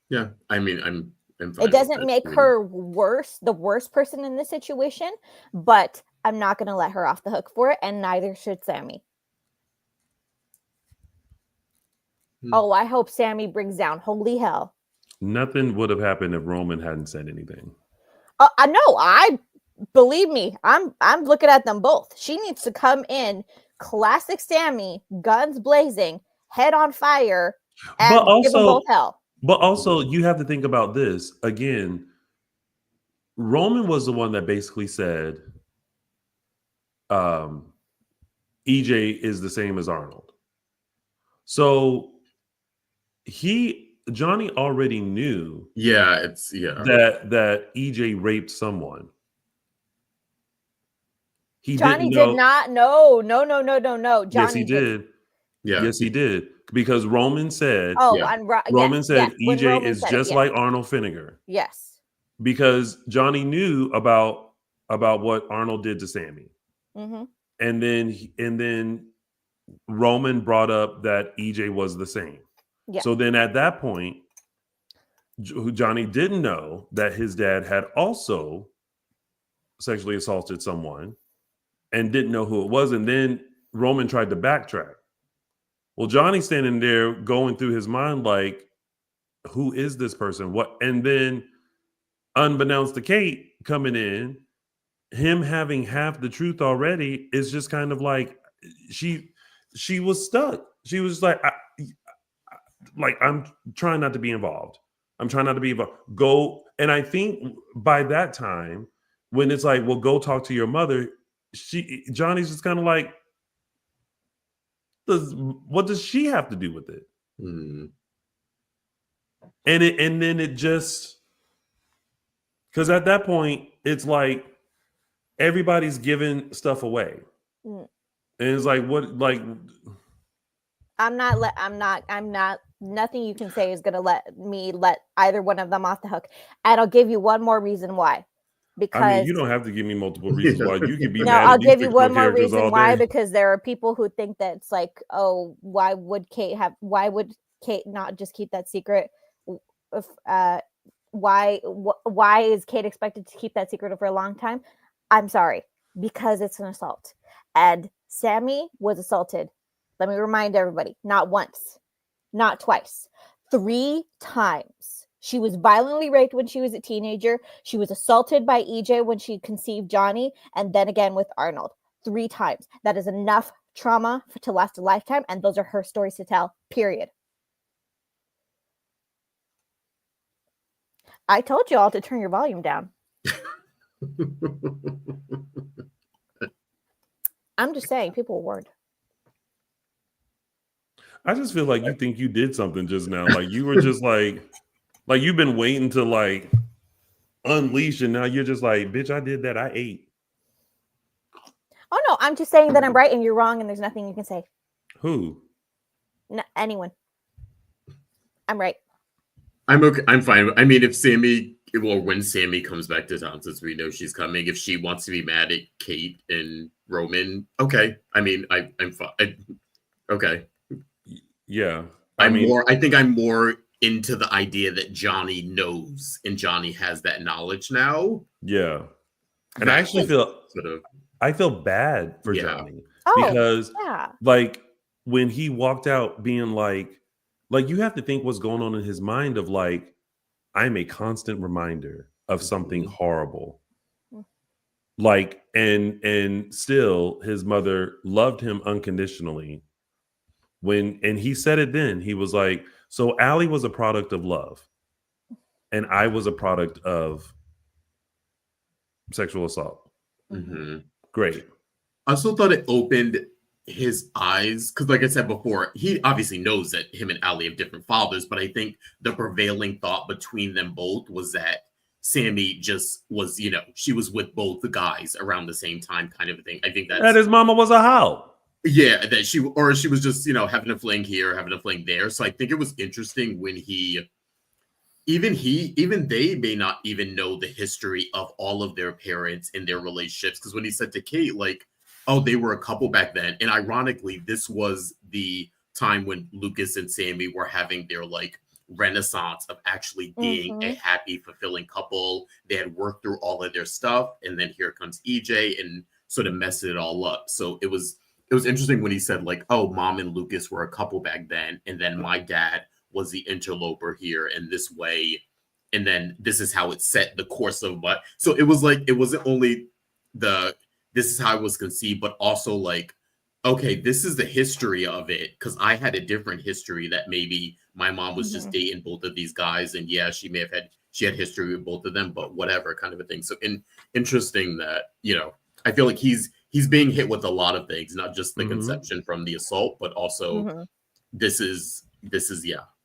Yeah, I mean, I'm it doesn't make her the worst person in this situation, but I'm not going to let her off the hook for it, and neither should Sammy. Oh, I hope Sammy brings down holy hell. Nothing would have happened if Roman hadn't said anything. I know. Believe me, I'm looking at them both. She needs to come in, classic Sammy, guns blazing, head on fire, and give them both hell. But also, you have to think about this again. Roman was the one that basically said, EJ is the same as Arnold. So Johnny already knew that EJ raped someone. Johnny did not. No. Johnny yes, he did. Yeah. Yes, he did. Because Roman said, Roman said EJ is just like Arnold Finnegar. Yes. Because Johnny knew about what Arnold did to Sammy. Mm-hmm. And then Roman brought up that EJ was the same. Yeah. So then at that point, Johnny didn't know that his dad had also sexually assaulted someone and didn't know who it was. And then Roman tried to backtrack. Well, Johnny's standing there going through his mind like, who is this person? What? And then unbeknownst to Kate coming in, him having half the truth already is just kind of like she was stuck. She was like, I'm trying not to be involved. I'm trying not to be involved. Go. And I think by that time, when it's like, well, go talk to your mother, Johnny's just kind of like, what does she have to do with it? Mm. And then it just, because at that point it's like everybody's giving stuff away, and it's like, what? Like, I'm not. Nothing you can say is gonna let either one of them off the hook. And I'll give you one more reason why. Because I mean, you don't have to give me multiple reasons why. You can be no, mad I'll at these give you one more characters reason why, because there are people who think that it's like, oh, why would Kate not just keep that secret? If, why is Kate expected to keep that secret for a long time? I'm sorry, because it's an assault. And Sammy was assaulted. Let me remind everybody, not once, not twice, 3 times. She was violently raped when she was a teenager. She was assaulted by EJ when she conceived Johnny, and then again with Arnold. 3 times. That is enough trauma to last a lifetime, and those are her stories to tell, period. I told you all to turn your volume down. I'm just saying, people were warned. I just feel like you think you did something just now. Like you were just like you've been waiting to like unleash, and now you're just like, bitch, I did that. I ate. Oh no, I'm just saying that I'm right and you're wrong, and there's nothing you can say. Who? No, anyone. I'm right. I'm okay. I'm fine. I mean, when Sammy comes back to town, since we know she's coming, if she wants to be mad at Kate and Roman, okay. I mean, I'm fine. Okay. Yeah. I think I'm more into the idea that Johnny knows and Johnny has that knowledge now. Yeah. And I actually feel bad for Johnny. Because like when he walked out being like you have to think what's going on in his mind of like, I'm a constant reminder of something horrible. Like, and still his mother loved him unconditionally. And he said it then, he was like, so Allie was a product of love and I was a product of sexual assault. Mm-hmm. Great. I also thought it opened his eyes, because like I said before, he obviously knows that him and Allie have different fathers, but I think the prevailing thought between them both was that Sammy just was, she was with both the guys around the same time, kind of a thing. I think that his mama was a hoe. Yeah, that she was just, having a fling here, having a fling there. So I think it was interesting when even they may not even know the history of all of their parents and their relationships. Because when he said to Kate, like, oh, they were a couple back then. And ironically, this was the time when Lucas and Sammy were having their like renaissance of actually being a happy, fulfilling couple. They had worked through all of their stuff. And then here comes EJ and sort of messed it all up. So it was interesting when he said like, oh, mom and Lucas were a couple back then. And then my dad was the interloper here in this way. And then this is how it set the course of what. So it was like, it wasn't only this is how it was conceived, but also like, okay, this is the history of it. Because I had a different history that maybe my mom was just dating both of these guys. And yeah, she had history with both of them, but whatever kind of a thing. So interesting that, I feel like he's being hit with a lot of things, not just the conception from the assault, but also this is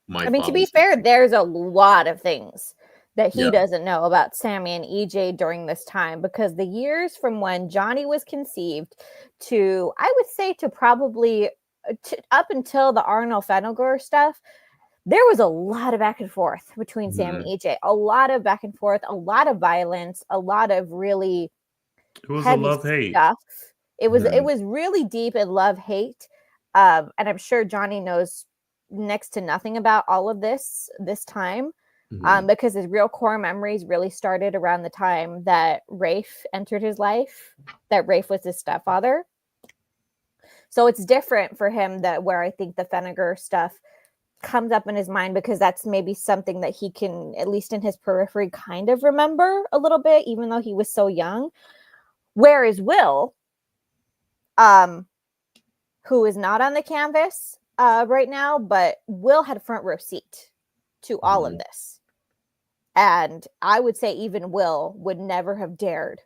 my to be fair, there's a lot of things that he doesn't know about Sammy and EJ during this time, because the years from when Johnny was conceived to, I would say, to probably up until the Arnold Fennegar stuff, there was a lot of back and forth between Sam and EJ. A lot of back and forth, a lot of violence, a lot of really it was a love-hate stuff. It was really deep in love-hate. And I'm sure Johnny knows next to nothing about all of this time. Because his real core memories really started around the time that Rafe entered his life, that Rafe was his stepfather. So it's different for him, that where I think the Fennegar stuff comes up in his mind, because that's maybe something that he can, at least in his periphery, kind of remember a little bit, even though he was so young. Whereas Will, who is not on the canvas right now, but Will had a front row seat to all of this. And I would say even Will would never have dared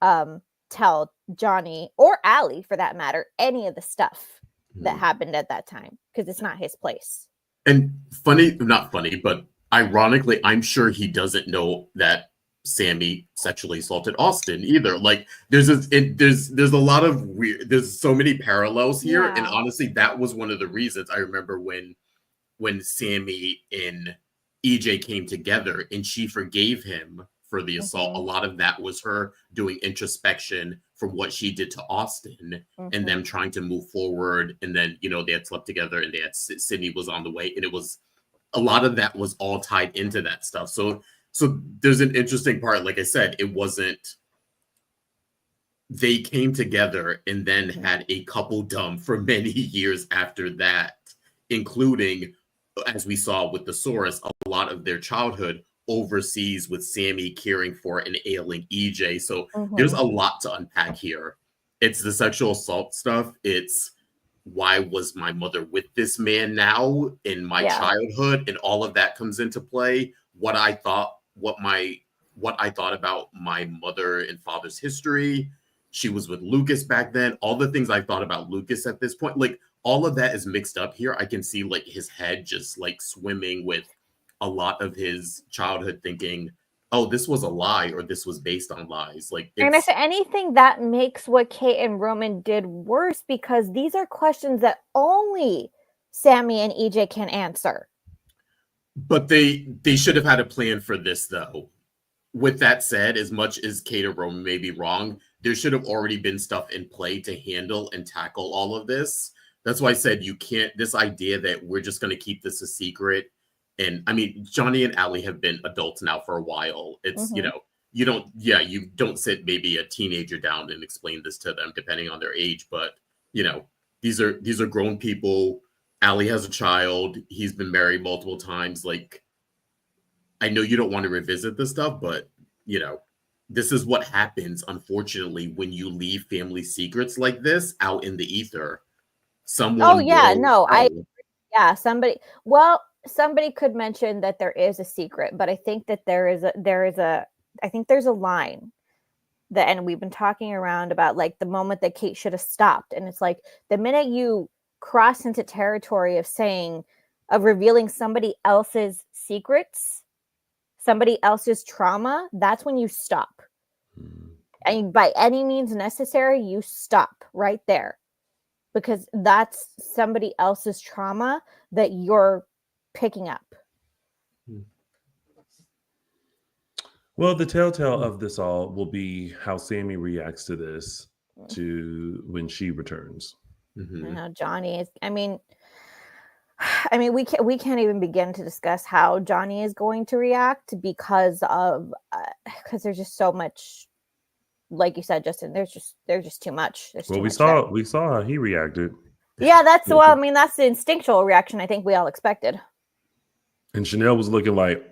tell Johnny, or Allie for that matter, any of the stuff that happened at that time, because it's not his place. And not funny, but ironically, I'm sure he doesn't know that Sammy sexually assaulted Austin either. Like there's a lot of weird, there's so many parallels here. And honestly, that was one of the reasons I remember when Sammy and EJ came together and she forgave him for the assault. A lot of that was her doing introspection from what she did to Austin and them trying to move forward. And then, they had slept together and Sydney was on the way. And it was, a lot of that was all tied into that stuff. So there's an interesting part. Like I said, it wasn't, they came together and then had a couple dumb for many years after that, including, as we saw with the Saurus, a lot of their childhood overseas with Sammy caring for an ailing EJ. So there's a lot to unpack here. It's the sexual assault stuff. It's why was my mother with this man now in my childhood, and all of that comes into play. What I thought about my mother and father's history. She was with Lucas back then. All the things I thought about Lucas at this point, like all of that is mixed up here. I can see like his head just like swimming with a lot of his childhood thinking, oh, this was a lie, or this was based on lies. Like, and if anything, that makes what Kate and Roman did worse, because these are questions that only Sammy and EJ can answer. But they should have had a plan for this, though. With that said, as much as Kate or Roman may be wrong, there should have already been stuff in play to handle and tackle all of this. That's why I said you can't, this idea that we're just going to keep this a secret. And I mean, Johnny and Allie have been adults now for a while. It's, you don't sit maybe a teenager down and explain this to them, depending on their age. But, these are grown people. Allie has a child. He's been married multiple times. Like, I know you don't want to revisit this stuff, but, this is what happens, unfortunately, when you leave family secrets like this out in the ether. Somebody could mention that there is a secret, but I think that there's a line that, and we've been talking around about like the moment that Kate should have stopped. And it's like the minute you cross into territory of revealing somebody else's secrets, somebody else's trauma, that's when you stop. And by any means necessary, you stop right there, because that's somebody else's trauma that you're picking up. Well, the telltale of this all will be how Sammy reacts to this when she returns. Johnny is, I mean, we can't even begin to discuss how Johnny is going to react because there's just so much, like you said, Justin, there's just too much. We saw how he reacted. Yeah, that's the instinctual reaction I think we all expected. And Chanel was looking like,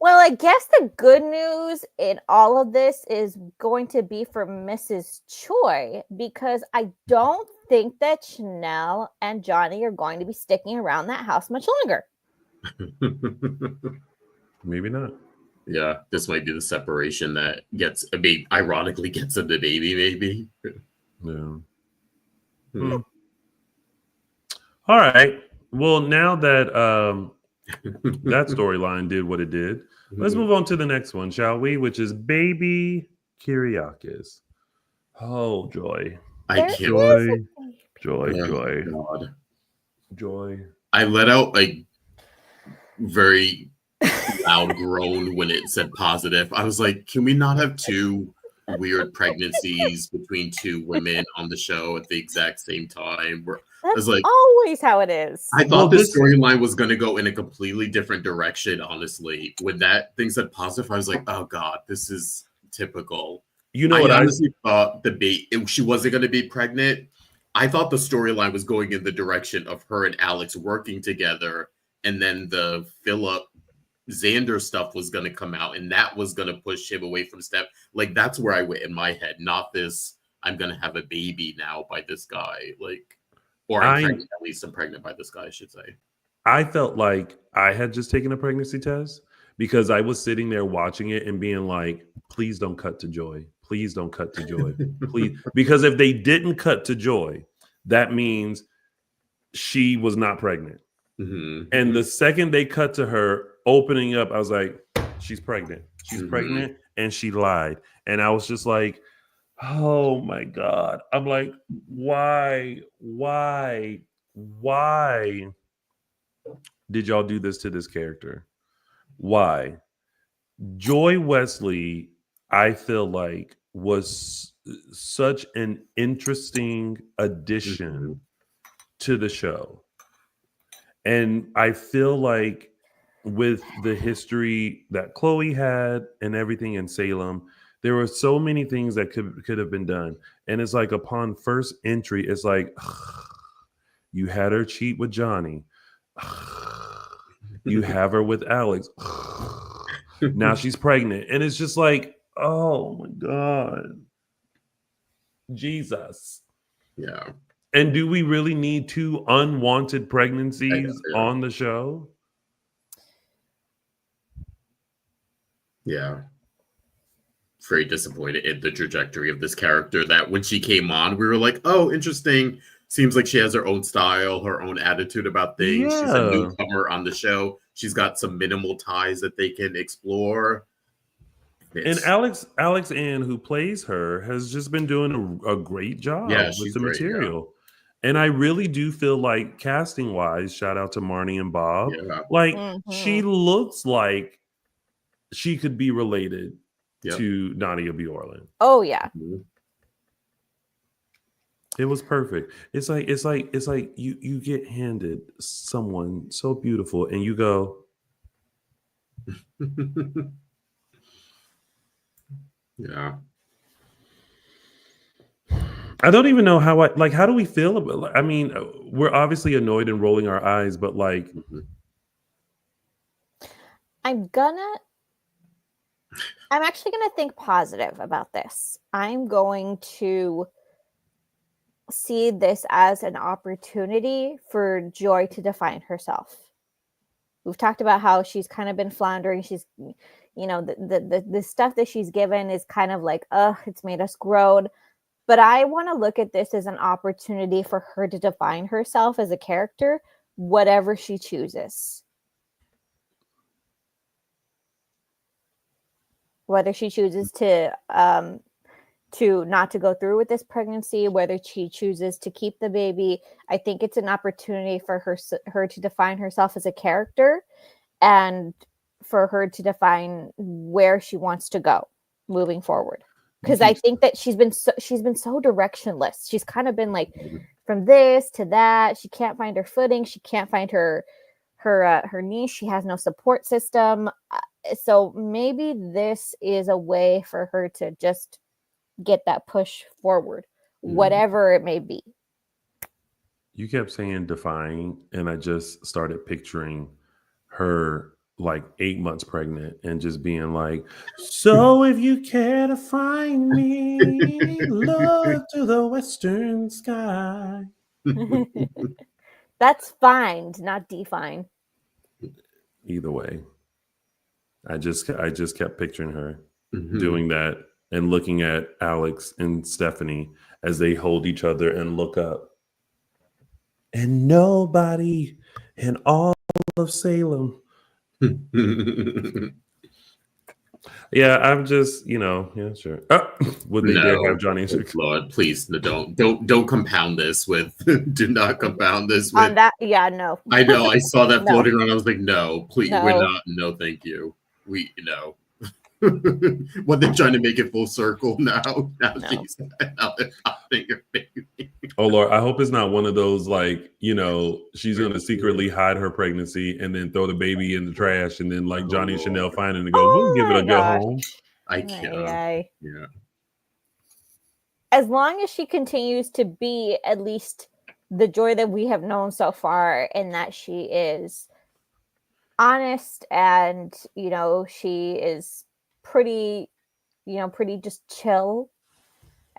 Well, I guess the good news in all of this is going to be for Mrs. Choi, because I don't think that Chanel and Johnny are going to be sticking around that house much longer. maybe not. Yeah, this might be the separation that gets a baby, ironically gets him the baby, maybe. Yeah. All right. Well, now that that storyline did what it did, let's move on to the next one, shall we? Which is baby Kiriakis. Oh, joy. I can't. Joy. God. Joy. I let out a very loud groan when it said positive. I was like, can we not have two weird pregnancies between two women on the show at the exact same time? I was like, always how it is. I thought this storyline was going to go in a completely different direction, honestly. When that thing said positive, I was like, oh God, this is typical. You know I what honestly thought she wasn't going to be pregnant. I thought the storyline was going in the direction of her and Alex working together, and then the Philip Xander stuff was going to come out, and that was going to push him away from Steph. Like, that's where I went in my head, not this, I'm going to have a baby now by this guy. Like, or I'm pregnant, at least I'm pregnant by this guy, I should say. I felt like I had just taken a pregnancy test because I was sitting there watching it and being like, please don't cut to Joy. Please don't cut to Joy. Please. Because if they didn't cut to Joy, that means she was not pregnant. And the second they cut to her opening up, I was like, she's pregnant. She's pregnant, and she lied. And I was just like, oh my God. I'm like, why did y'all do this to this character? Why? Joy Wesley, I feel like, was such an interesting addition to the show. And I feel like with the history that Chloe had and everything in Salem, there were so many things that could have been done. And it's like upon first entry, it's like, you had her cheat with Johnny. You have her with Alex. Now she's pregnant. And it's just like, oh my God. Jesus. Yeah. And do we really need two unwanted pregnancies on the show? Yeah. Very disappointed in the trajectory of this character, that when she came on, we were like, oh, interesting. Seems like she has her own style, her own attitude about things. Yeah. She's a newcomer on the show. She's got some minimal ties that they can explore. And Alex Ann, who plays her, has just been doing a great job with the material. Yeah. And I really do feel like, casting wise, shout out to Marnie and Bob. Yeah. Like, she looks like she could be related to Nadia Bjorlin. Oh yeah. It was perfect. It's like you get handed someone so beautiful and you go, yeah. I don't even know how how do we feel about, I mean, we're obviously annoyed and rolling our eyes, but like, I'm actually gonna think positive about this. I'm going to see this as an opportunity for Joy to define herself. We've talked about how she's kind of been floundering. She's, the stuff that she's given is kind of like, it's made us grow. But I want to look at this as an opportunity for her to define herself as a character, whatever she chooses. Whether she chooses to not to go through with this pregnancy, whether she chooses to keep the baby, I think it's an opportunity for her to define herself as a character, and for her to define where she wants to go moving forward. Because I think that she's been so directionless. She's kind of been like from this to that. She can't find her footing. She can't find her niche. She has no support system. So maybe this is a way for her to just get that push forward, whatever it may be. You kept saying defying, and I just started picturing her like 8 months pregnant and just being like, so if you care to find me, look to the western sky. That's find, not define. Either way, I just kept picturing her Mhm. doing that and looking at Alex and Stephanie as they hold each other and look up. And nobody in all of Salem. Yeah, I'm just, yeah, sure. Would they dare have Johnny? Oh, Lord, please, no, don't compound this with. Do not compound this with. On that, yeah, no. I know. I saw that No. floating around. I was like, no, please, No. we're not. No, thank you. We no. What, they're trying to make it full circle now. Now No. now they're popping her baby. Oh Lord, I hope it's not one of those like, she's gonna secretly hide her pregnancy and then throw the baby in the trash and then like Johnny and Chanel find it and go, we'll give it a good home. I can't. Ay. Yeah. As long as she continues to be at least the Joy that we have known so far, and that she is honest and she is pretty just chill.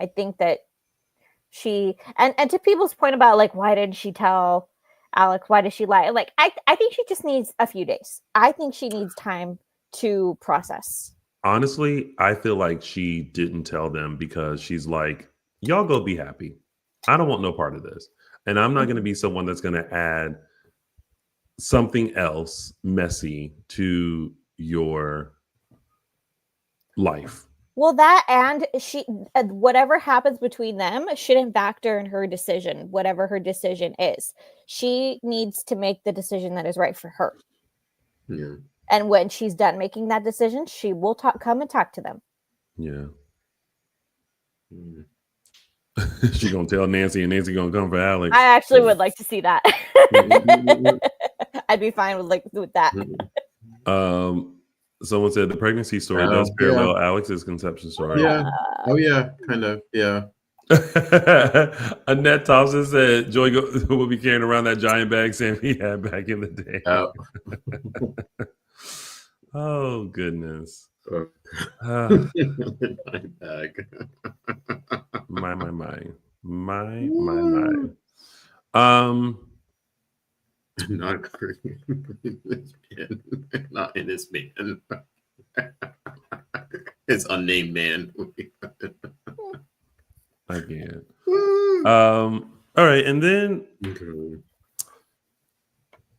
I think that she and to people's point about like, why didn't she tell Alex, why did she lie, like I think she just needs a few days. I think she needs time to process. Honestly, I feel like she didn't tell them because she's like, y'all go be happy. I don't want no part of this. And I'm not going to be someone that's going to add something else messy to your life. Well, that, and she, whatever happens between them shouldn't factor in her decision, whatever her decision is. She needs to make the decision that is right for her. Yeah. And when she's done making that decision, she will come and talk to them. Yeah. She's going to tell Nancy, and Nancy going to come for Alex. I actually would like to see that. I'd be fine with that. Someone said the pregnancy story does parallel Alex's conception story. Yeah. Oh, yeah. Kind of. Yeah. Annette Thompson said Joy will be carrying around that giant bag Sammy had back in the day. Oh, Oh goodness. my bag. My. Not not in this man. It's unnamed man. I can't. All right, and then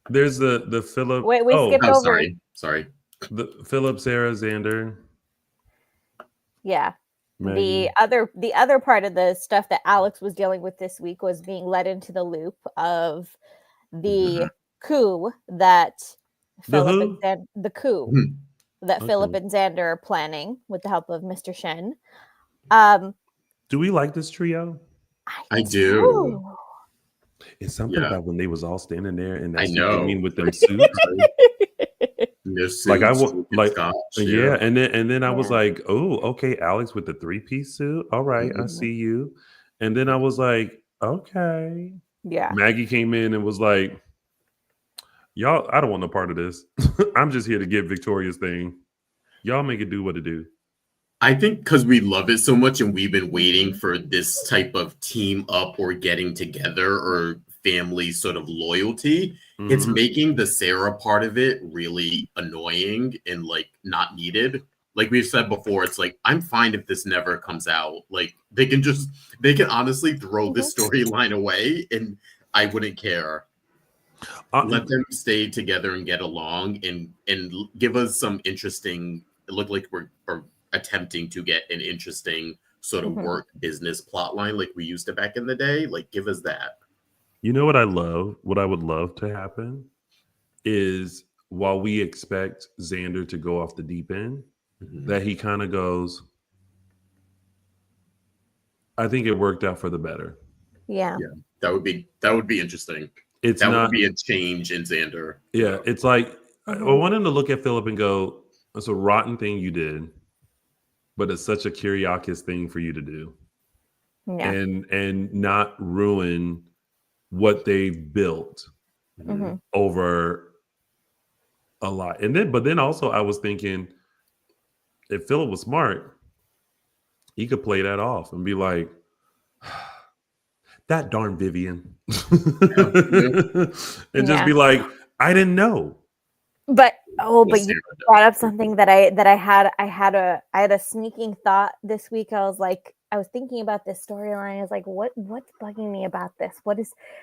there's the Philip. Wait, we skipped over. Sorry. The Philip, Sarah, Xander. Yeah. Maggie. The other part of the stuff that Alex was dealing with this week was being led into the loop of the coup that Philip and Philip and Xander are planning with the help of Mr. Shen. Do we like this trio? I do. It's something about when they was all standing there and I know with them suits. Like I would like, yeah, and then I was like, oh, okay, Alex with the 3-piece suit. All right, I see you. And then I was like, okay, yeah. Maggie came in and was like, y'all, I don't want no part of this. I'm just here to get Victoria's thing. Y'all make it do what it do. I think because we love it so much and we've been waiting for this type of team up or getting together or family sort of loyalty, it's making the Sarah part of it really annoying and like not needed. Like we've said before, it's like, I'm fine if this never comes out. Like they can honestly throw this storyline away and I wouldn't care. Let them stay together and get along and give us some interesting, it looked like we're attempting to get an interesting sort of work business plot line like we used to back in the day. Like give us that. You know what I love? What I would love to happen is while we expect Xander to go off the deep end, that he kind of goes, I think it worked out for the better. Yeah. That would be interesting. That would be a change in Xander. Yeah. It's like, I want him to look at Philip and go, it's a rotten thing you did, but it's such a Kiriakis thing for you to do. Yeah. And not ruin what they've built Mm-hmm. over a lot. But then also I was thinking, if Philip was smart, he could play that off and be like, that darn Vivian. And just be like, I didn't know. But but Yes, you Sarah brought up something that I had a sneaking thought this week. I was thinking about this storyline. I was like, what's bugging me about this?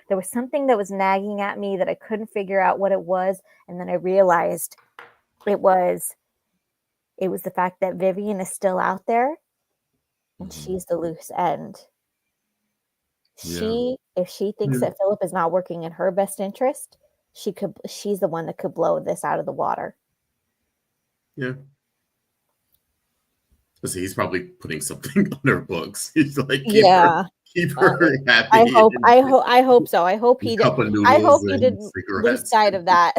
There was something that was nagging at me that I couldn't figure out what it was, and then I realized it was the fact that Vivian is still out there and she's the loose end. If she thinks that Philip is not working in her best interest, she's the one that could blow this out of the water. Yeah. So he's probably putting something on her books. He's like, keep her happy. I hope so. I hope he did. I hope he didn't lose sight of that.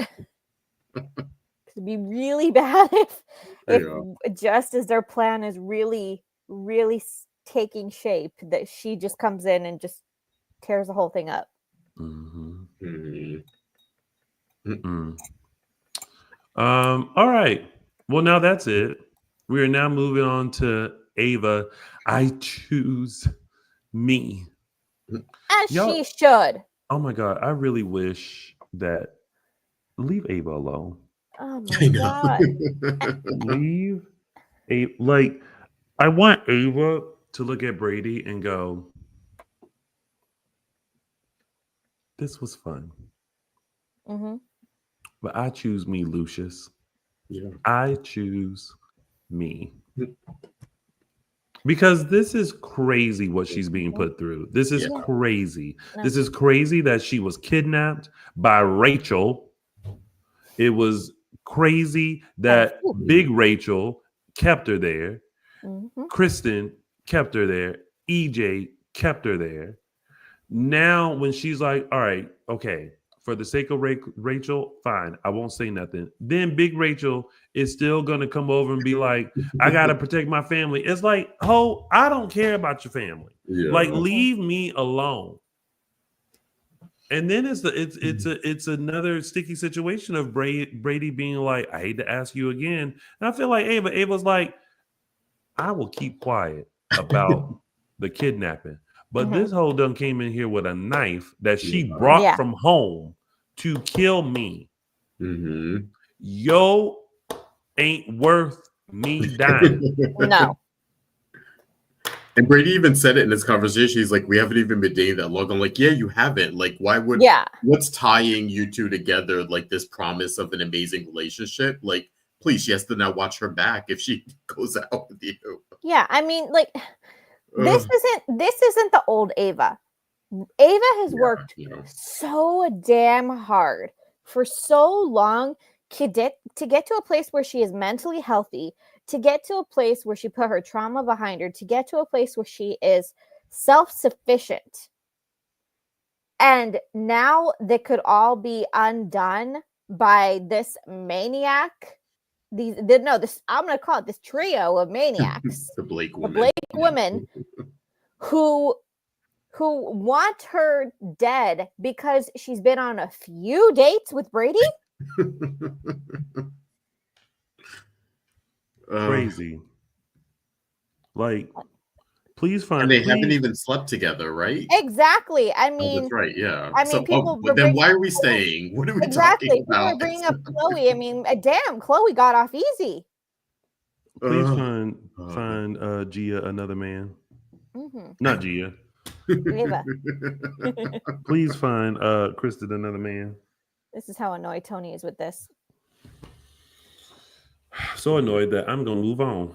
It'd be really bad if just as their plan is really, really taking shape, that she just comes in and just tears the whole thing up. All right. Well, now that's it. We are now moving on to Ava. I choose me. As she should. Oh my God. I really wish that leave Ava alone. Oh my God. Leave Ava. Like, I want Ava to look at Brady and go, this was fun. But I choose me, Lucius. Yeah. I choose me. Because this is crazy what she's being put through. This is crazy. This is crazy that she was kidnapped by Rachel. It was crazy that Big Rachel kept her there. Kristen kept her there. EJ kept her there. Now when she's like, all right, okay, for the sake of Rachel, fine, I won't say nothing. Then Big Rachel is still going to come over and be like, I got to protect my family. It's like, I don't care about your family. Yeah. Like, leave me alone. And then it's another sticky situation of Brady being like, I hate to ask you again. And I feel like Ava's like, I will keep quiet about the kidnapping. But this hoe done came in here with a knife that she brought from home to kill me. Yo ain't worth me dying. No. And Brady even said it in his conversation. He's like, we haven't even been dating that long. I'm like, yeah, you haven't. Like, why would, what's tying you two together? Like this promise of an amazing relationship? Like, please, she has to now watch her back if she goes out with you. Yeah, I mean, like, this isn't the old Ava. Ava has worked so damn hard for so long to get to a place where she is mentally healthy, to get to a place where she put her trauma behind her, to get to a place where she is self-sufficient. And now they could all be undone by this maniac. I'm going to call it this trio of maniacs. The Blake women who want her dead because she's been on a few dates with Brady. Crazy. Like, please find. And they haven't even slept together, right? Exactly. I mean, that's right. Yeah. I mean, then why are we staying? What are we talking about? People are bringing up Chloe. I mean, damn, Chloe got off easy. Please find Gia another man. Not Gia. Please find Kristen another man. This is how annoyed Tony is with this. So annoyed that I'm gonna move on.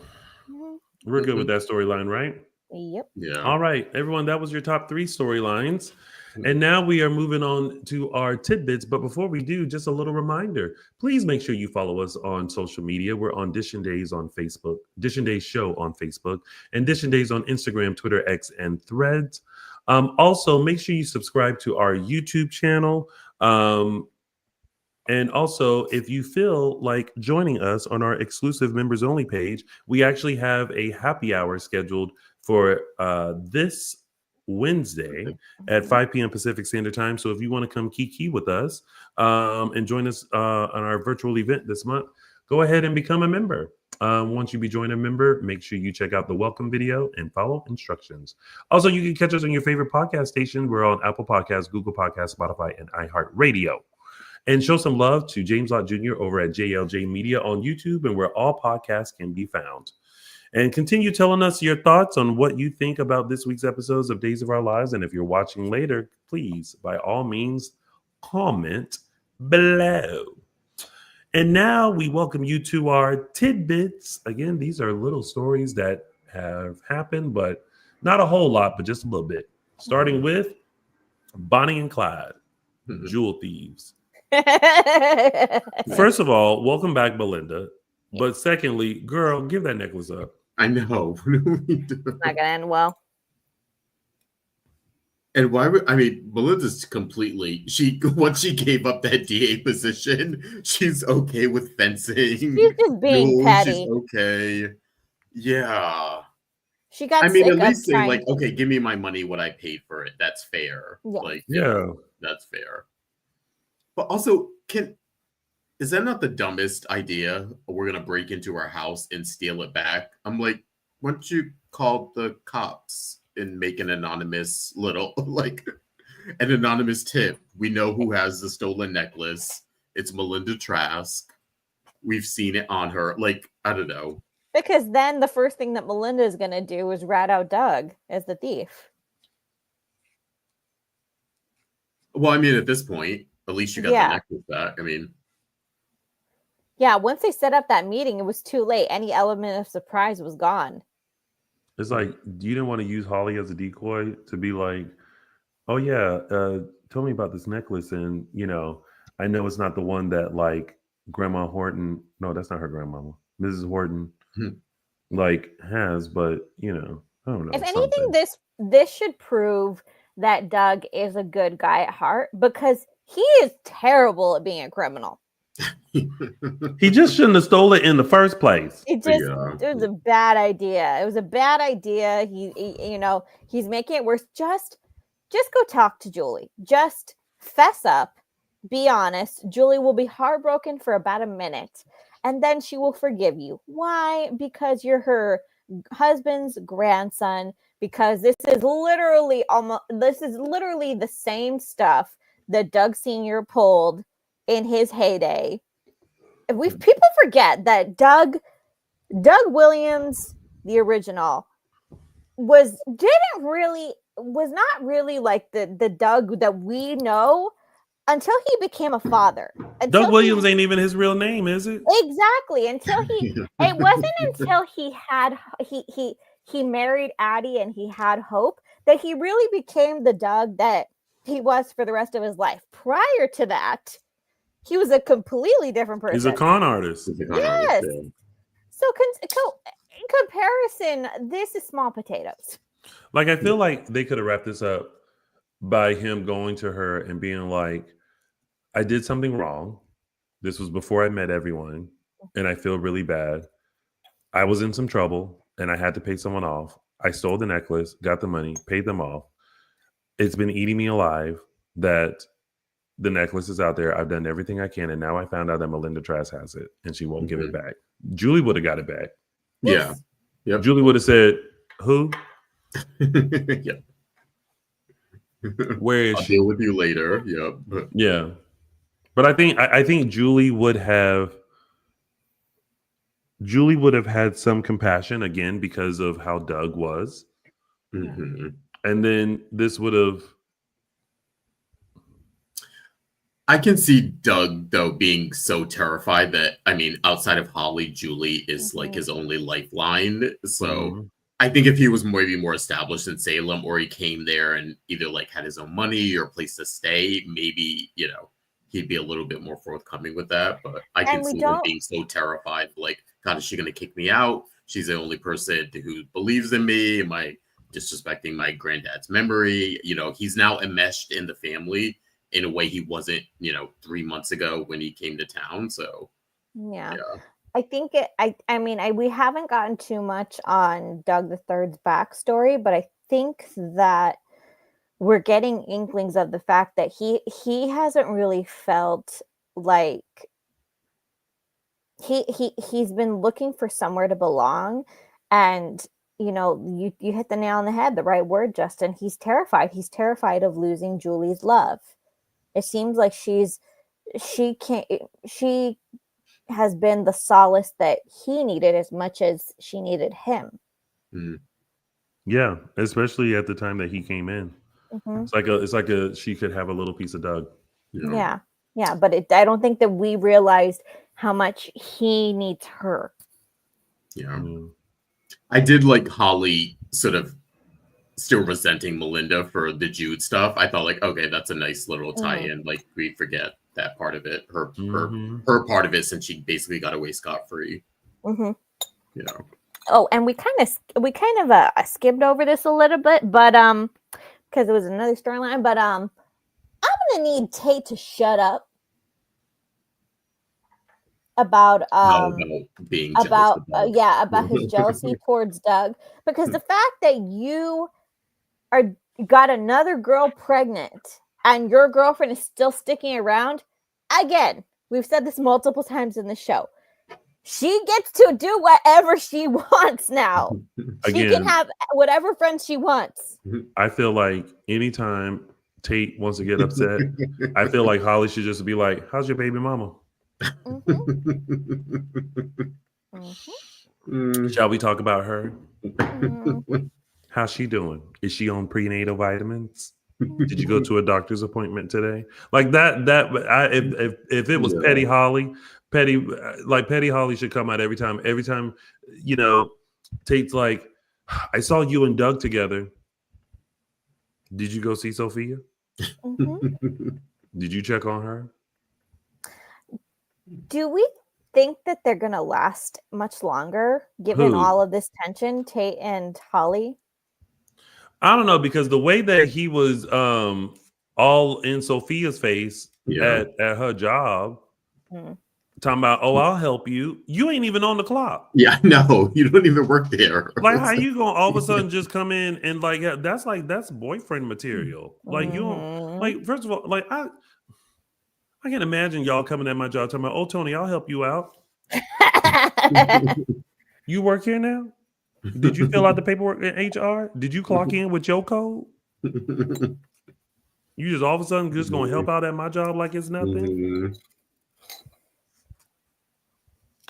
We're good with that storyline, right? Yep. Yeah. All right, everyone, that was your top 3 storylines. And now we are moving on to our tidbits. But before we do, just a little reminder. Please make sure you follow us on social media. We're on Dishin Days on Facebook, Dishin Days Show on Facebook, and Dishin Days on Instagram, Twitter, X, and Threads. Also, make sure you subscribe to our YouTube channel. And also, if you feel like joining us on our exclusive members only page, we actually have a happy hour scheduled for this Wednesday at 5 p.m. Pacific Standard Time. So if you want to come kiki with us and join us on our virtual event this month, go ahead and become a member. Once you join a member, make sure you check out the welcome video and follow instructions. Also, you can catch us on your favorite podcast station. We're on Apple Podcasts, Google Podcasts, Spotify, and iHeartRadio. And show some love to James Lott Jr. over at JLJ Media on YouTube and where all podcasts can be found. And continue telling us your thoughts on what you think about this week's episodes of Days of Our Lives. And if you're watching later, please, by all means, comment below. And now we welcome you to our tidbits. Again, these are little stories that have happened, but not a whole lot, but just a little bit. Starting with Bonnie and Clyde, jewel thieves. First of all, welcome back, Belinda. But secondly, girl, give that necklace up. I know. It's not gonna end well. And why would Belinda's completely once she gave up that DA position, she's okay with fencing. She's just being petty. She's okay. Yeah. She got at least of say trying. like, okay, give me my money, what I paid for it. That's fair. Yeah. Like, Yeah. That's fair. But also, is that not the dumbest idea? We're gonna break into our house and steal it back. I'm like, why don't you call the cops and make an anonymous an anonymous tip? We know who has the stolen necklace. It's Melinda Trask. We've seen it on her. Like, I don't know. Because then the first thing that Melinda is gonna do is rat out Doug as the thief. Well, at this point, at least you got the necklace back. Yeah, once they set up that meeting, it was too late. Any element of surprise was gone. It's like, you didn't want to use Holly as a decoy to be like, oh yeah, tell me about this necklace. And, I know it's not the one that like Grandma Horton, no, that's not her grandmama, Mrs. Horton, has, but, I don't know. If anything, this should prove that Doug is a good guy at heart, because he is terrible at being a criminal. He just shouldn't have stole it in the first place. It was a bad idea. It was a bad idea. He's making it worse. Just go talk to Julie. Just fess up. Be honest. Julie will be heartbroken for about a minute, and then she will forgive you. Why? Because you're her husband's grandson. Because this is literally the same stuff that Doug Sr. pulled in his heyday. People forget that Doug Williams, the original, was not really like the Doug that we know until he became a father. Doug Williams ain't even his real name, is it? Exactly. It wasn't until he married Addie and he had Hope that he really became the Doug that he was for the rest of his life. Prior to that, he was a completely different person. He's a con artist. Yes. So in comparison, this is small potatoes. Like, I feel like they could have wrapped this up by him going to her and being like, I did something wrong. This was before I met everyone, and I feel really bad. I was in some trouble, and I had to pay someone off. I stole the necklace, got the money, paid them off. It's been eating me alive that the necklace is out there. I've done everything I can, and now I found out that Melinda Trask has it, and she won't give it back. Julie would have got it back. Yeah. Yep. Julie would have said, who? Yeah. Where is I'll she? deal with you later. Yep. Yeah. But I think Julie would have had some compassion again because of how Doug was. Mm-hmm. And then this would have. I can see Doug, though, being so terrified that, outside of Holly, Julie is like his only lifeline. So I think if he was maybe more established in Salem, or he came there and either like had his own money or a place to stay, maybe, he'd be a little bit more forthcoming with that. But I can see him being so terrified. Like, God, is she going to kick me out? She's the only person who believes in me. Am I disrespecting my granddad's memory? He's now enmeshed in the family in a way he wasn't, 3 months ago when he came to town. So, yeah. I think we haven't gotten too much on Doug III's backstory, but I think that we're getting inklings of the fact that he hasn't really felt like he's been looking for somewhere to belong. And you hit the nail on the head, the right word, Justin. He's terrified of losing Julie's love. It seems like she has been the solace that he needed as much as she needed him. Yeah, especially at the time that he came in. Mm-hmm. It's like she could have a little piece of Doug. Yeah. But I don't think that we realized how much he needs her. Yeah. I did like Holly sort of still resenting Melinda for the Jude stuff. I thought like, okay, that's a nice little tie-in. Like we forget that part of it. Her part of it, since she basically got away scot-free. Oh, and we kind of skimmed over this a little bit, but because it was another storyline. But I'm gonna need Tate to shut up about being jealous about his jealousy towards Doug, because the fact that you got another girl pregnant and your girlfriend is still sticking around, again, we've said this multiple times in the show, she gets to do whatever she wants now. She can have whatever friends she wants. I feel like anytime Tate wants to get upset, I feel like Holly should just be like, how's your baby mama? Shall we talk about her? How's she doing? Is she on prenatal vitamins? Did you go to a doctor's appointment today? Like that. If it was Petty Holly, Petty Holly should come out every time. Tate's like, I saw you and Doug together. Did you go see Sophia? Did you check on her? Do we think that they're going to last much longer, given all of this tension, Tate and Holly? I don't know, because the way that he was all in Sophia's face at her job, talking about, I'll help you. You ain't even on the clock. Yeah, no, you don't even work there. Like, how you gonna all of a sudden just come in and that's boyfriend material. Like, you don't, like, first of all, like I can imagine y'all coming at my job talking about, Tony, I'll help you out. You work here now? Did you fill out the paperwork in HR? Did you clock in with your code? You just all of a sudden just gonna help out at my job like it's nothing?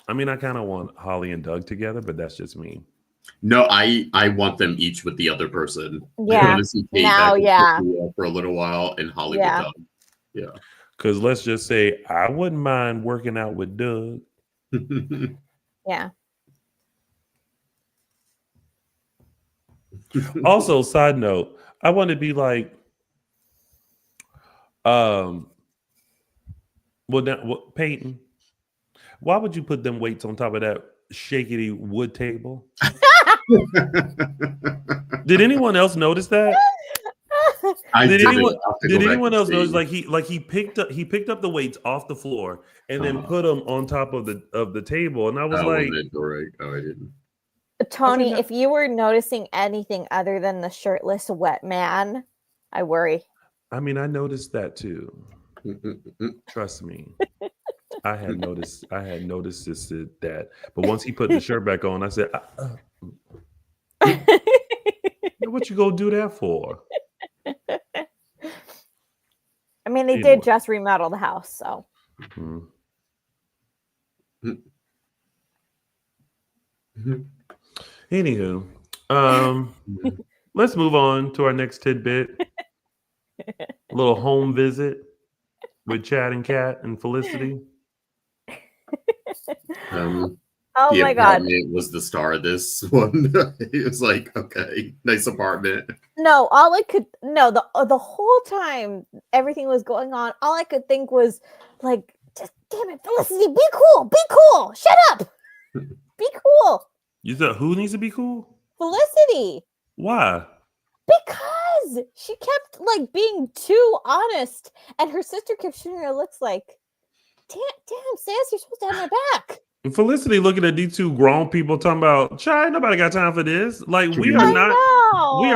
I mean, I kind of want Holly and Doug together, but that's just me. No, I want them each with the other person. Yeah. For a little while, and Holly with Doug. Yeah. Because let's just say I wouldn't mind working out with Doug. Yeah. Also, side note, I want to be like, Peyton, why would you put them weights on top of that shakety wood table? Did anyone else notice that? Did anyone else notice? Like he picked up the weights off the floor and then put them on top of the table, and I was like, I didn't. Tony, if you were noticing anything other than the shirtless wet man, I worry. I mean, I noticed that too. Trust me. I had noticed that. But once he put the shirt back on, I said, what you gonna do that for? I mean, they did just remodel the house, so. Anywho, let's move on to our next tidbit. A little home visit with Chad and Kat and Felicity. Oh my God! It was the star of this one. It was like, okay, nice apartment. No, the whole time everything was going on, all I could think was like, just damn it, Felicity, be cool, shut up, be cool. You thought who needs to be cool? Felicity. Why? Because she kept like being too honest, and her sister kept shooting her looks like, damn, sis, you're supposed to have my back. Felicity looking at these two grown people talking about, child, nobody got time for this. Like we are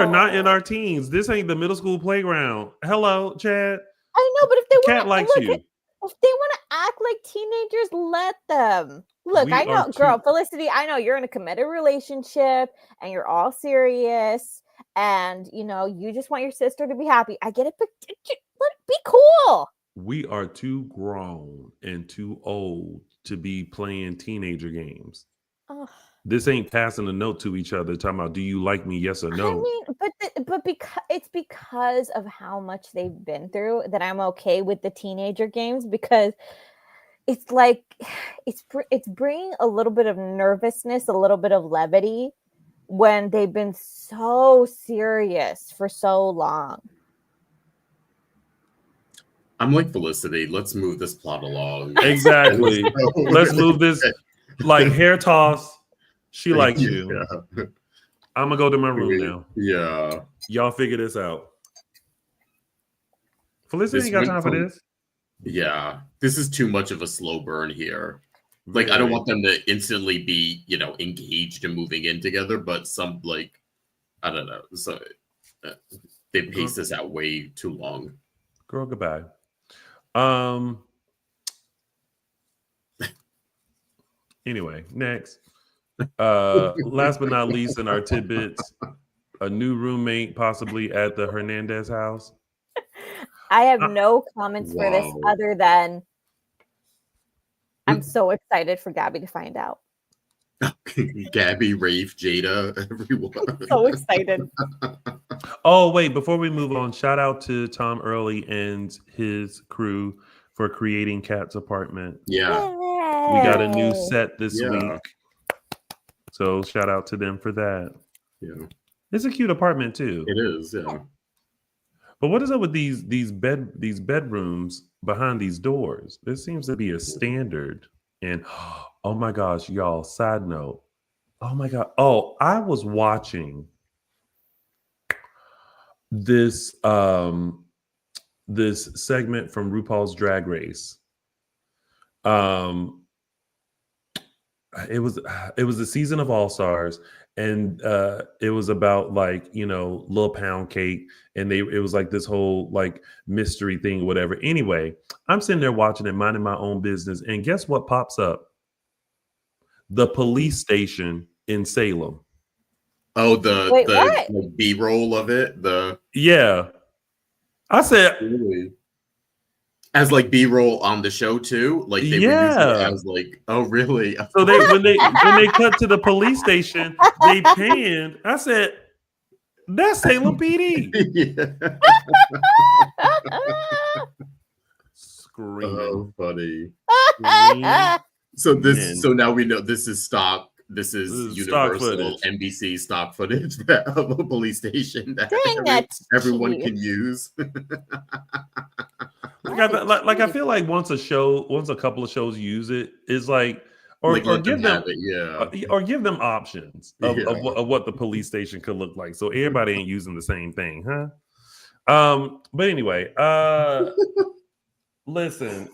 not in our teens. This ain't the middle school playground. Hello, Chad. I know, but if they Cat want likes to you. if they want to act like teenagers, let them. Look, We I are know, girl, Felicity, I know you're in a committed relationship and you're all serious and you just want your sister to be happy. I get it, but be cool. We are too grown and too old to be playing teenager games. Ugh. This ain't passing a note to each other talking about, do you like me? Yes or no? I mean, but because of how much they've been through that I'm okay with the teenager games, because it's like it's bringing a little bit of nervousness, a little bit of levity when they've been so serious for so long. I'm like Felicity. Let's move this plot along. Exactly. Let's move this like hair toss. She likes you. Yeah. I'm gonna go to my room now. Yeah. Y'all figure this out. Felicity ain't got time for this. Yeah. This is too much of a slow burn here. Like, I don't want them to instantly be, engaged and moving in together, but some, like, I don't know. So they pace this out way too long. Girl, goodbye. Anyway, next. Last but not least in our tidbits, a new roommate possibly at the Hernandez house. I have no comments for this other than I'm so excited for Gabby to find out. Gabby, Rafe, Jada, everyone. So excited. Oh, wait, before we move on, shout out to Tom Early and his crew for creating Kat's apartment. Yeah. We got a new set this week. So shout out to them for that. Yeah. It's a cute apartment too. It is, yeah. But what is up with these bedrooms behind these doors? This seems to be a standard. And oh my gosh, y'all, side note. Oh my God. Oh, I was watching this this segment from RuPaul's Drag Race. It was the season of All Stars, and it was about like Lil Pound Cake, and it was like this whole like mystery thing, whatever. Anyway, I'm sitting there watching it, minding my own business, and guess what pops up? The police station in Salem. Oh, the B-roll of it. I said. Really? As like B-roll on the show too, like they were using it as like, oh really? So when they cut to the police station, they panned. I said, "That's Salem PD." Screaming. Oh, funny. Screaming. So now we know this is stock. This is Universal NBC stock footage of a police station that everyone can use. I feel like once a couple of shows use it, is like, or give them options of what the police station could look like, so everybody ain't using the same thing, huh? But anyway, listen,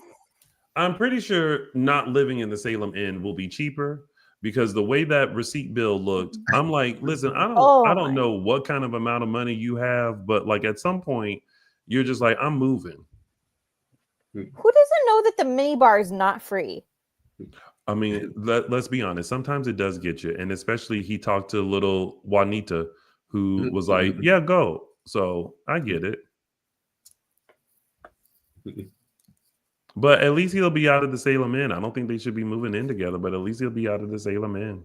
I'm pretty sure not living in the Salem Inn will be cheaper, because the way that receipt bill looked, I'm like, listen, I don't know what kind of amount of money you have, but like at some point, you're just like, I'm moving. Who doesn't know that the minibar is not free? I mean, let's be honest. Sometimes it does get you. And especially he talked to little Juanita, who was like, yeah, go. So I get it. But at least he'll be out of the Salem Inn. I don't think they should be moving in together, but at least he'll be out of the Salem Inn.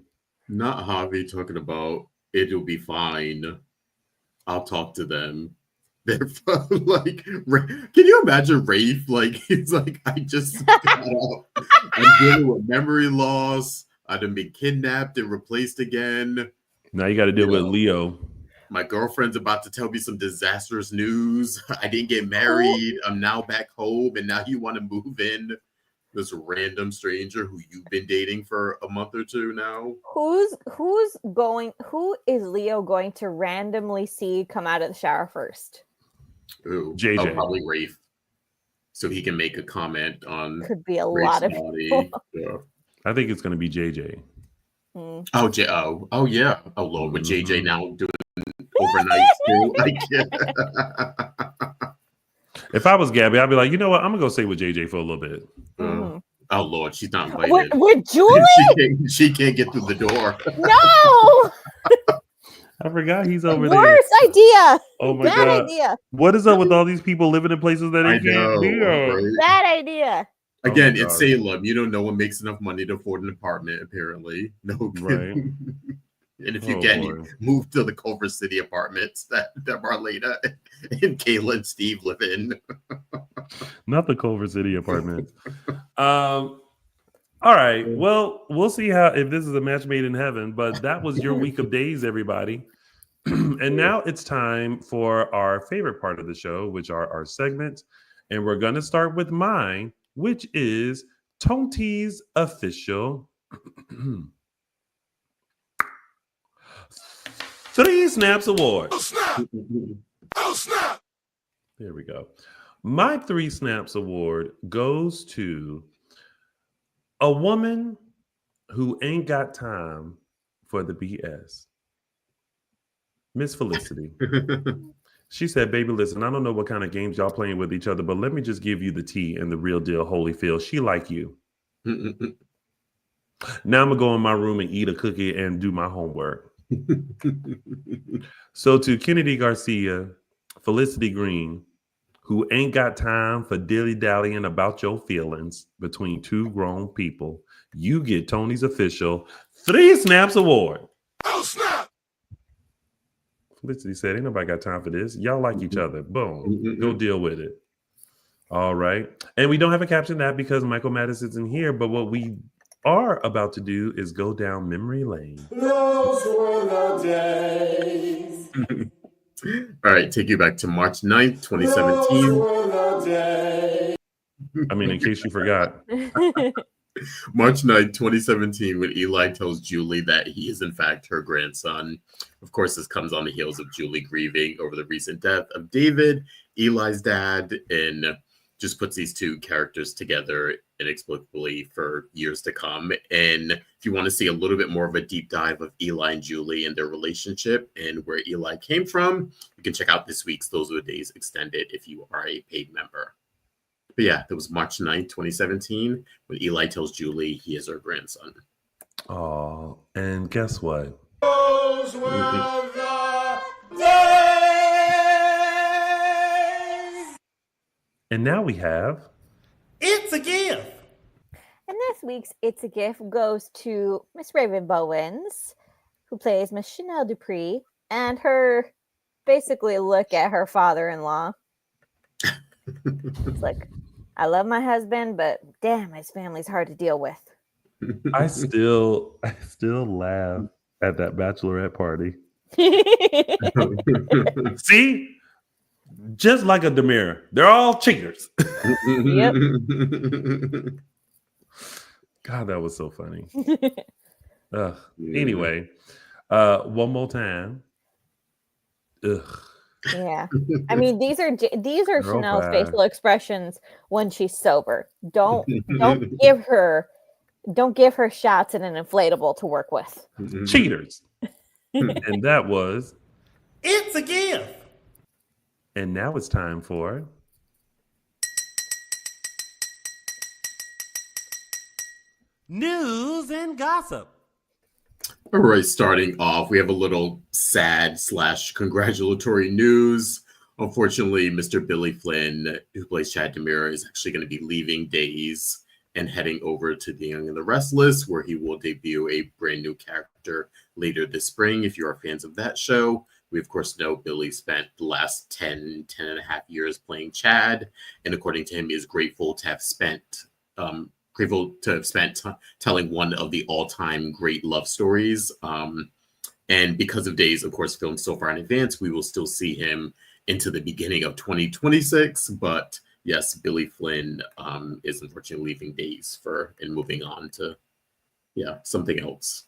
Not Javi talking about it'll be fine. I'll talk to them. They're like, can you imagine Rafe? Like, he's like, I just got out. I'm dealing with memory loss. I done been kidnapped and replaced again. Now you got to deal with Leo. My girlfriend's about to tell me some disastrous news. I didn't get married. I'm now back home, and now you want to move in this random stranger who you've been dating for a month or two now. Who is Leo going to randomly see come out of the shower first? Ooh, JJ. Probably Rafe. So he can make a comment on could be a Rafe's lot of body. people. Yeah. I think it's going to be JJ. Oh yeah. Oh Lord, with JJ now doing overnights too. If I was Gabby, I'd be like, you know what? I'm gonna go stay with JJ for a little bit. Oh Lord, she's not invited. With Julie? she can't get through the door. No. I forgot he's over there. Worst idea. Oh my Bad God. idea. What is up with all these people living in places that they can't be? Right? Bad idea. Again, Oh it's Salem. You don't know one makes enough money to afford an apartment, apparently. No Right. And if you you move to the Culver City apartments that Marlena and Kayla and Steve live in. Not the Culver City apartments. All right. Well, we'll see if this is a match made in heaven, but that was your week of days, everybody. And now it's time for our favorite part of the show, which are our segments. And we're going to start with mine, which is Tonti's official 3 Snaps Award. Oh, snap! Oh, snap! There we go. My 3 Snaps Award goes to a woman who ain't got time for the BS. Miss Felicity. She said, baby, listen, I don't know what kind of games y'all playing with each other, but let me just give you the tea and the real deal, Holyfield. She like you. Now I'm going to go in my room and eat a cookie and do my homework. So to Kennedy Garcia, Felicity Green, who ain't got time for dilly-dallying about your feelings between 2 grown people, you get Tony's official 3 Snaps Award. Oh, snap! Felicity said, ain't nobody got time for this. Y'all like each other. Boom. Go deal with it. All right. And we don't have a caption that because Michael Madison isn't here, but what we are about to do is go down memory lane. Those were the days. All right, take you back to March 9th, 2017. Those were the days. I mean, in case you forgot. March 9th, 2017, when Eli tells Julie that he is in fact her grandson. Of course, this comes on the heels of Julie grieving over the recent death of David, Eli's dad, and just puts these 2 characters together inexplicably for years to come. And if you want to see a little bit more of a deep dive of Eli and Julie and their relationship and where Eli came from, you can check out this week's Those Are the Days Extended if you are a paid member. But yeah, that was March 9th, 2017, when Eli tells Julie he is her grandson. Oh, and guess what? Those were the days. And now we have It's a gift. And this week's It's a Gift goes to Miss Raven Bowens, who plays Miss Chanel Dupree, and her basically look at her father-in-law. It's like, I love my husband, but damn, his family's hard to deal with. I still laugh at that bachelorette party. See? Just like a Demir. They're all cheaters. Yep. God, that was so funny. Anyway, one more time. Ugh. Yeah. I mean, these are Chanel's facial expressions when she's sober. Don't give her shots and an inflatable to work with. Cheaters. And that was It's a gift. And now it's time for News and gossip. All right, starting off, we have a little sad / congratulatory news. Unfortunately, Mr. Billy Flynn, who plays Chad DeMira, is actually going to be leaving Days and heading over to The Young and the Restless, where he will debut a brand new character later this spring. If you are fans of that show, we of course know Billy spent the last 10 and a half years playing Chad, and according to him, he is grateful to have spent telling one of the all-time great love stories. And because of Days, of course, filmed so far in advance, we will still see him into the beginning of 2026. But yes, Billy Flynn is unfortunately leaving Days and moving on to something else.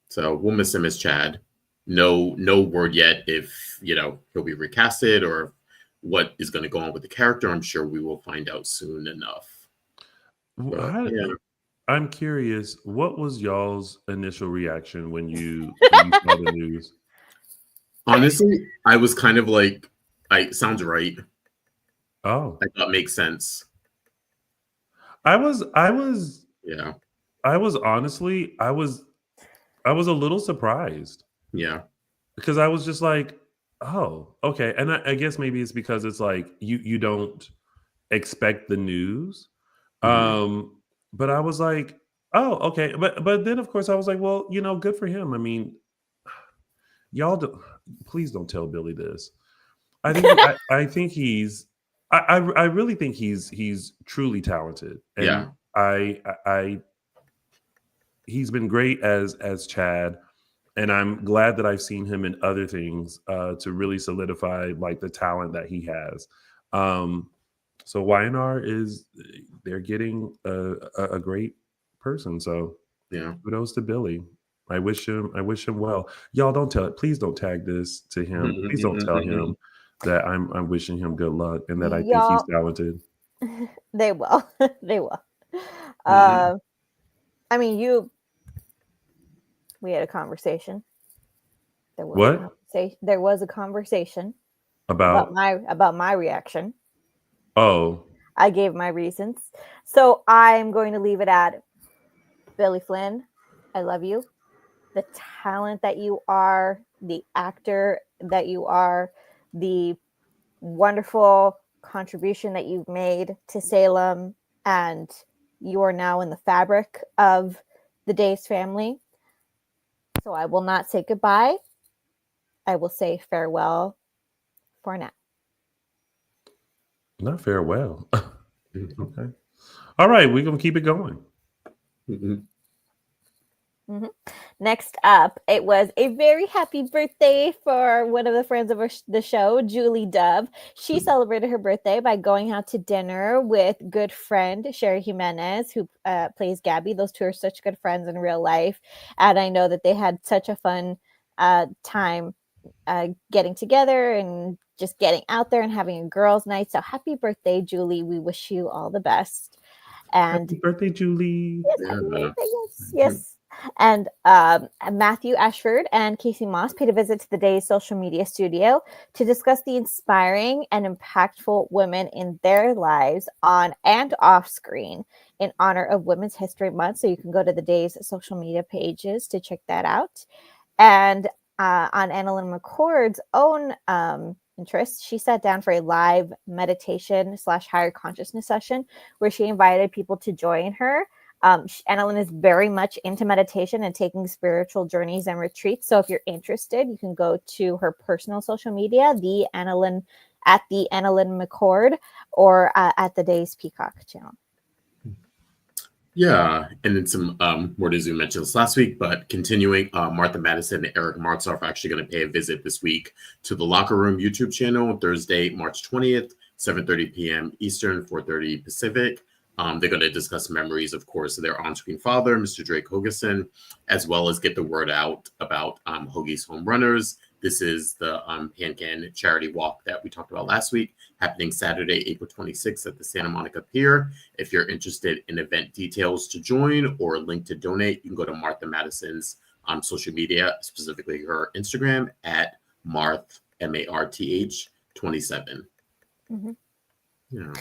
So we'll miss him as Chad. No word yet if he'll be recasted or what is going to go on with the character. I'm sure we will find out soon enough. But, I'm curious, what was y'all's initial reaction when you saw the news? Honestly, I was kind of like, sounds right. Oh, I thought makes sense. I was I was Yeah. I was honestly I was a little surprised Yeah. because I was just like, oh, okay. And I guess maybe it's because it's like you don't expect the news. Mhm. But I was like, oh, okay. But then of course I was like, well, good for him. I mean, y'all do, please don't tell Billy this. I think I really think he's truly talented. And Yeah. I he's been great as Chad, and I'm glad that I've seen him in other things to really solidify like the talent that he has. Um, so YNR is they're getting a great person. So Yeah. kudos to Billy. I wish him well. Y'all don't tell it. Please don't tag this to him. Please don't tell him that I'm wishing him good luck and that I think he's Y'all, talented. they will. They will. Mhm. Uh, I mean, we had a conversation. There was a What conversation. There was a conversation about? about my reaction. Oh, I gave my reasons. So I'm going to leave it at Billy Flynn. I love you. The talent that you are, the actor that you are, the wonderful contribution that you've made to Salem, and you are now in the fabric of the Days family. So I will not say goodbye. I will say farewell for now. not farewell. Okay. All right, we're gonna keep it going. Mhm. Mhm. Next up, it was a very happy birthday for one of the friends of the show, Julie Dove. She celebrated her birthday by going out to dinner with good friend Sherry Jimenez, who plays Gabby. Those two are such good friends in real life. And I know that they had such a fun time getting together and just getting out there and having a girls' night. So happy birthday, Julie. We wish you all the best. And Happy birthday, Julie. yes, happy Yeah. birthday, yes. And Matthew Ashford and Casey Moss paid a visit to the Day's social media studio to discuss the inspiring and impactful women in their lives on and off screen in honor of Women's History Month. So you can go to the Day's social media pages to check that out. And on Annalyn McCord's own interest, she sat down for a live meditation / higher consciousness session where she invited people to join her. Annalyn is very much into meditation and taking spiritual journeys and retreats. So if you're interested, you can go to her personal social media, at the Annalyn McCord, or at the Days Peacock channel. Yeah, and then some more news we mentioned this last week, but continuing, Martha Madison and Eric Martzoff are actually going to pay a visit this week to the Locker Room YouTube channel, Thursday, March 20th, 7:30 p.m. Eastern, 4:30 Pacific. They're going to discuss memories, of course, of their on-screen father, Mr. Drake Hogeson, as well as get the word out about Hoagie's Home Runners. This is the Pan-Can charity walk that we talked about last week, happening Saturday, April 26th at the Santa Monica Pier. If you're interested in event details to join or a link to donate, you can go to Martha Madison's social media, specifically her Instagram at Marth, MARTH 27. Mm-hmm. Yeah.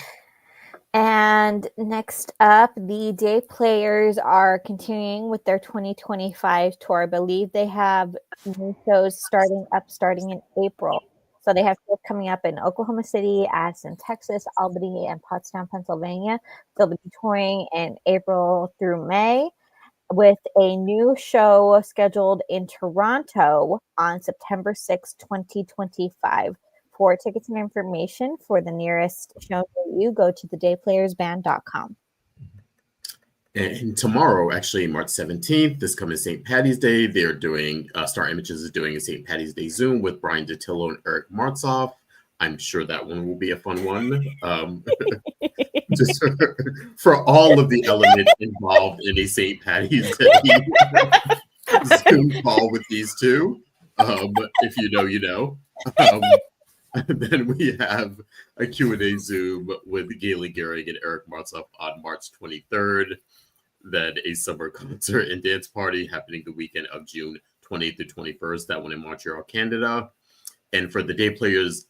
And next up, the Day Players are continuing with their 2025 tour. I believe they have new shows starting in April. So they have shows coming up in Oklahoma City, Addison, Texas, Albany, and Pottstown, Pennsylvania. They'll be touring in April through May, with a new show scheduled in Toronto on September 6, 2025. For tickets and information for the nearest show near you, go to thedayplayersband.com. And tomorrow, actually, March 17th, this coming St. Patty's Day, they're doing, Star Images is doing a St. Patty's Day Zoom with Brian Datillo and Eric Martzoff. I'm sure that one will be a fun one. Just for all of the elements involved in a St. Patty's Day Zoom call with these two. If you know, you know. Then we have a Q&A Zoom with Gailey Gehrig and Eric Martzoff on March 23rd. then a summer concert and dance party happening the weekend of June 20th to 21st. That one in Montreal, Canada. And for the day players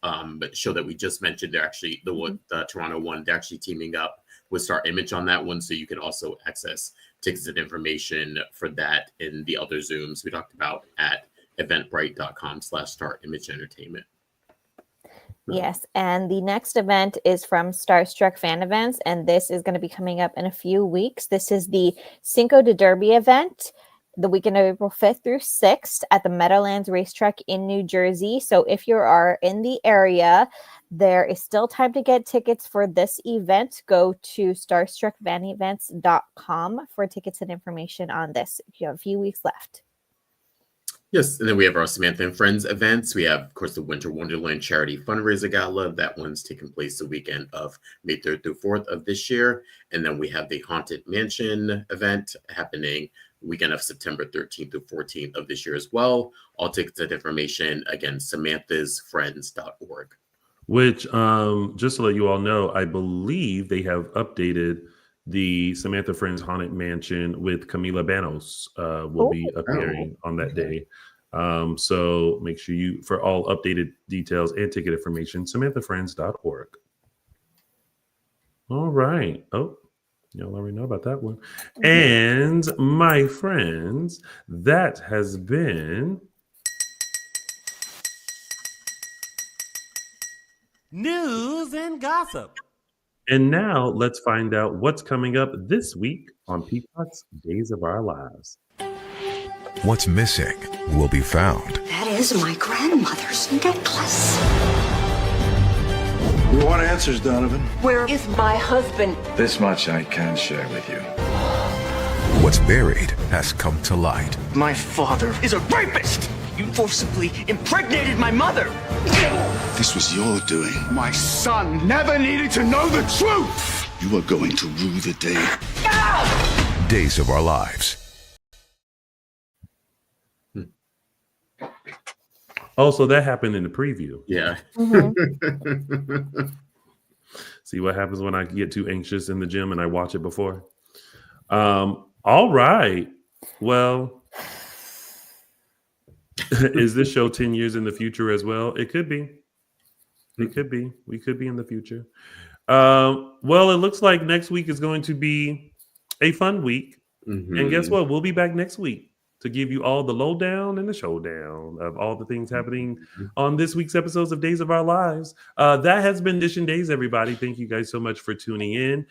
show that we just mentioned, they're actually the Toronto one. They're actually teaming up with Star Image on that one, so you can also access tickets and information for that in the other Zooms we talked about at eventbrite.com/Star Image Entertainment. Yes, and the next event is from Starstruck Fan Events, and this is going to be coming up in a few weeks. This is the Cinco de Derby event, the weekend of April 5th through 6th at the Meadowlands Racetrack in New Jersey. So if you are in the area, there is still time to get tickets for this event. Go to starstruckfanevents.com for tickets and information on this. You have a few weeks left. Yes, and then we have our Samantha and Friends events. We have, of course, the Winter Wonderland Charity Fundraiser Gala. That one's taking place the weekend of May 3rd through 4th of this year. And then we have the Haunted Mansion event happening weekend of September 13th through 14th of this year as well. All tickets and information, again, samanthasfriends.org. Which, just to let you all know, I believe they have updated the Samantha Friends Haunted Mansion with Camila Banos will be appearing on that day. So make sure you, for all updated details and ticket information, samanthafriends.org. All right. Oh, y'all already know about that one. And my friends, that has been News and gossip. And now let's find out what's coming up this week on Peacock's Days of Our Lives. What's missing will be found. That is my grandmother's necklace. We want answers, Donovan. Where is my husband? This much I can share with you. What's buried has come to light. My father is a rapist! You forcibly impregnated my mother! This was your doing. My son never needed to know the truth! You are going to rue the day. Days of Our Lives. Oh, so that happened in the preview. Yeah. See what happens when I get too anxious in the gym and I watch it before. All right. Well, is this show 10 years in the future as well? It could be. It could be. We could be in the future. Well, it looks like next week is going to be a fun week. And guess what? We'll be back next week to give you all the lowdown and the showdown of all the things happening on this week's episodes of Days of Our Lives. That has been Dishin Days, everybody. Thank you guys so much for tuning in.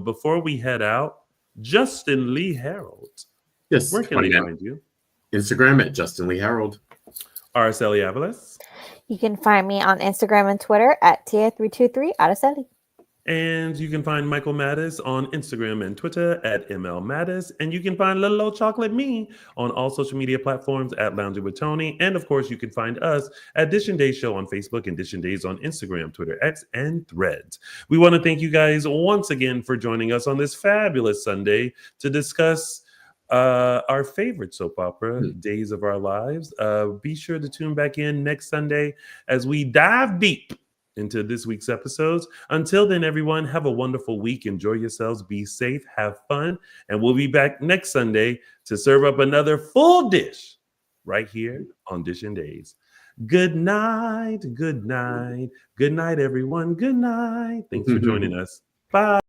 Before we head out, Justin Lee Hareld. Yes. Where can I find you? Instagram at Justin Lee Hareld. Araceli Aviles. You can find me on Instagram and Twitter at Tia323 Araceli. And you can find Michael Mattis on Instagram and Twitter at ML Mattis. And you can find Little Old Chocolate Me on all social media platforms at Lounging with Tony. And of course, you can find us at Dishin Days Show on Facebook and Dishin Days on Instagram, Twitter, X, and Threads. We want to thank you guys once again for joining us on this fabulous Sunday to discuss our favorite soap opera, Days of Our Lives. Be sure to tune back in next Sunday as we dive deep into this week's episodes. Until then, everyone, have a wonderful week. Enjoy yourselves. Be safe. Have fun. And we'll be back next Sunday to serve up another full dish right here on Dishin Days. Good night. Good night. Good night, everyone. Good night. Thanks for joining us. Bye.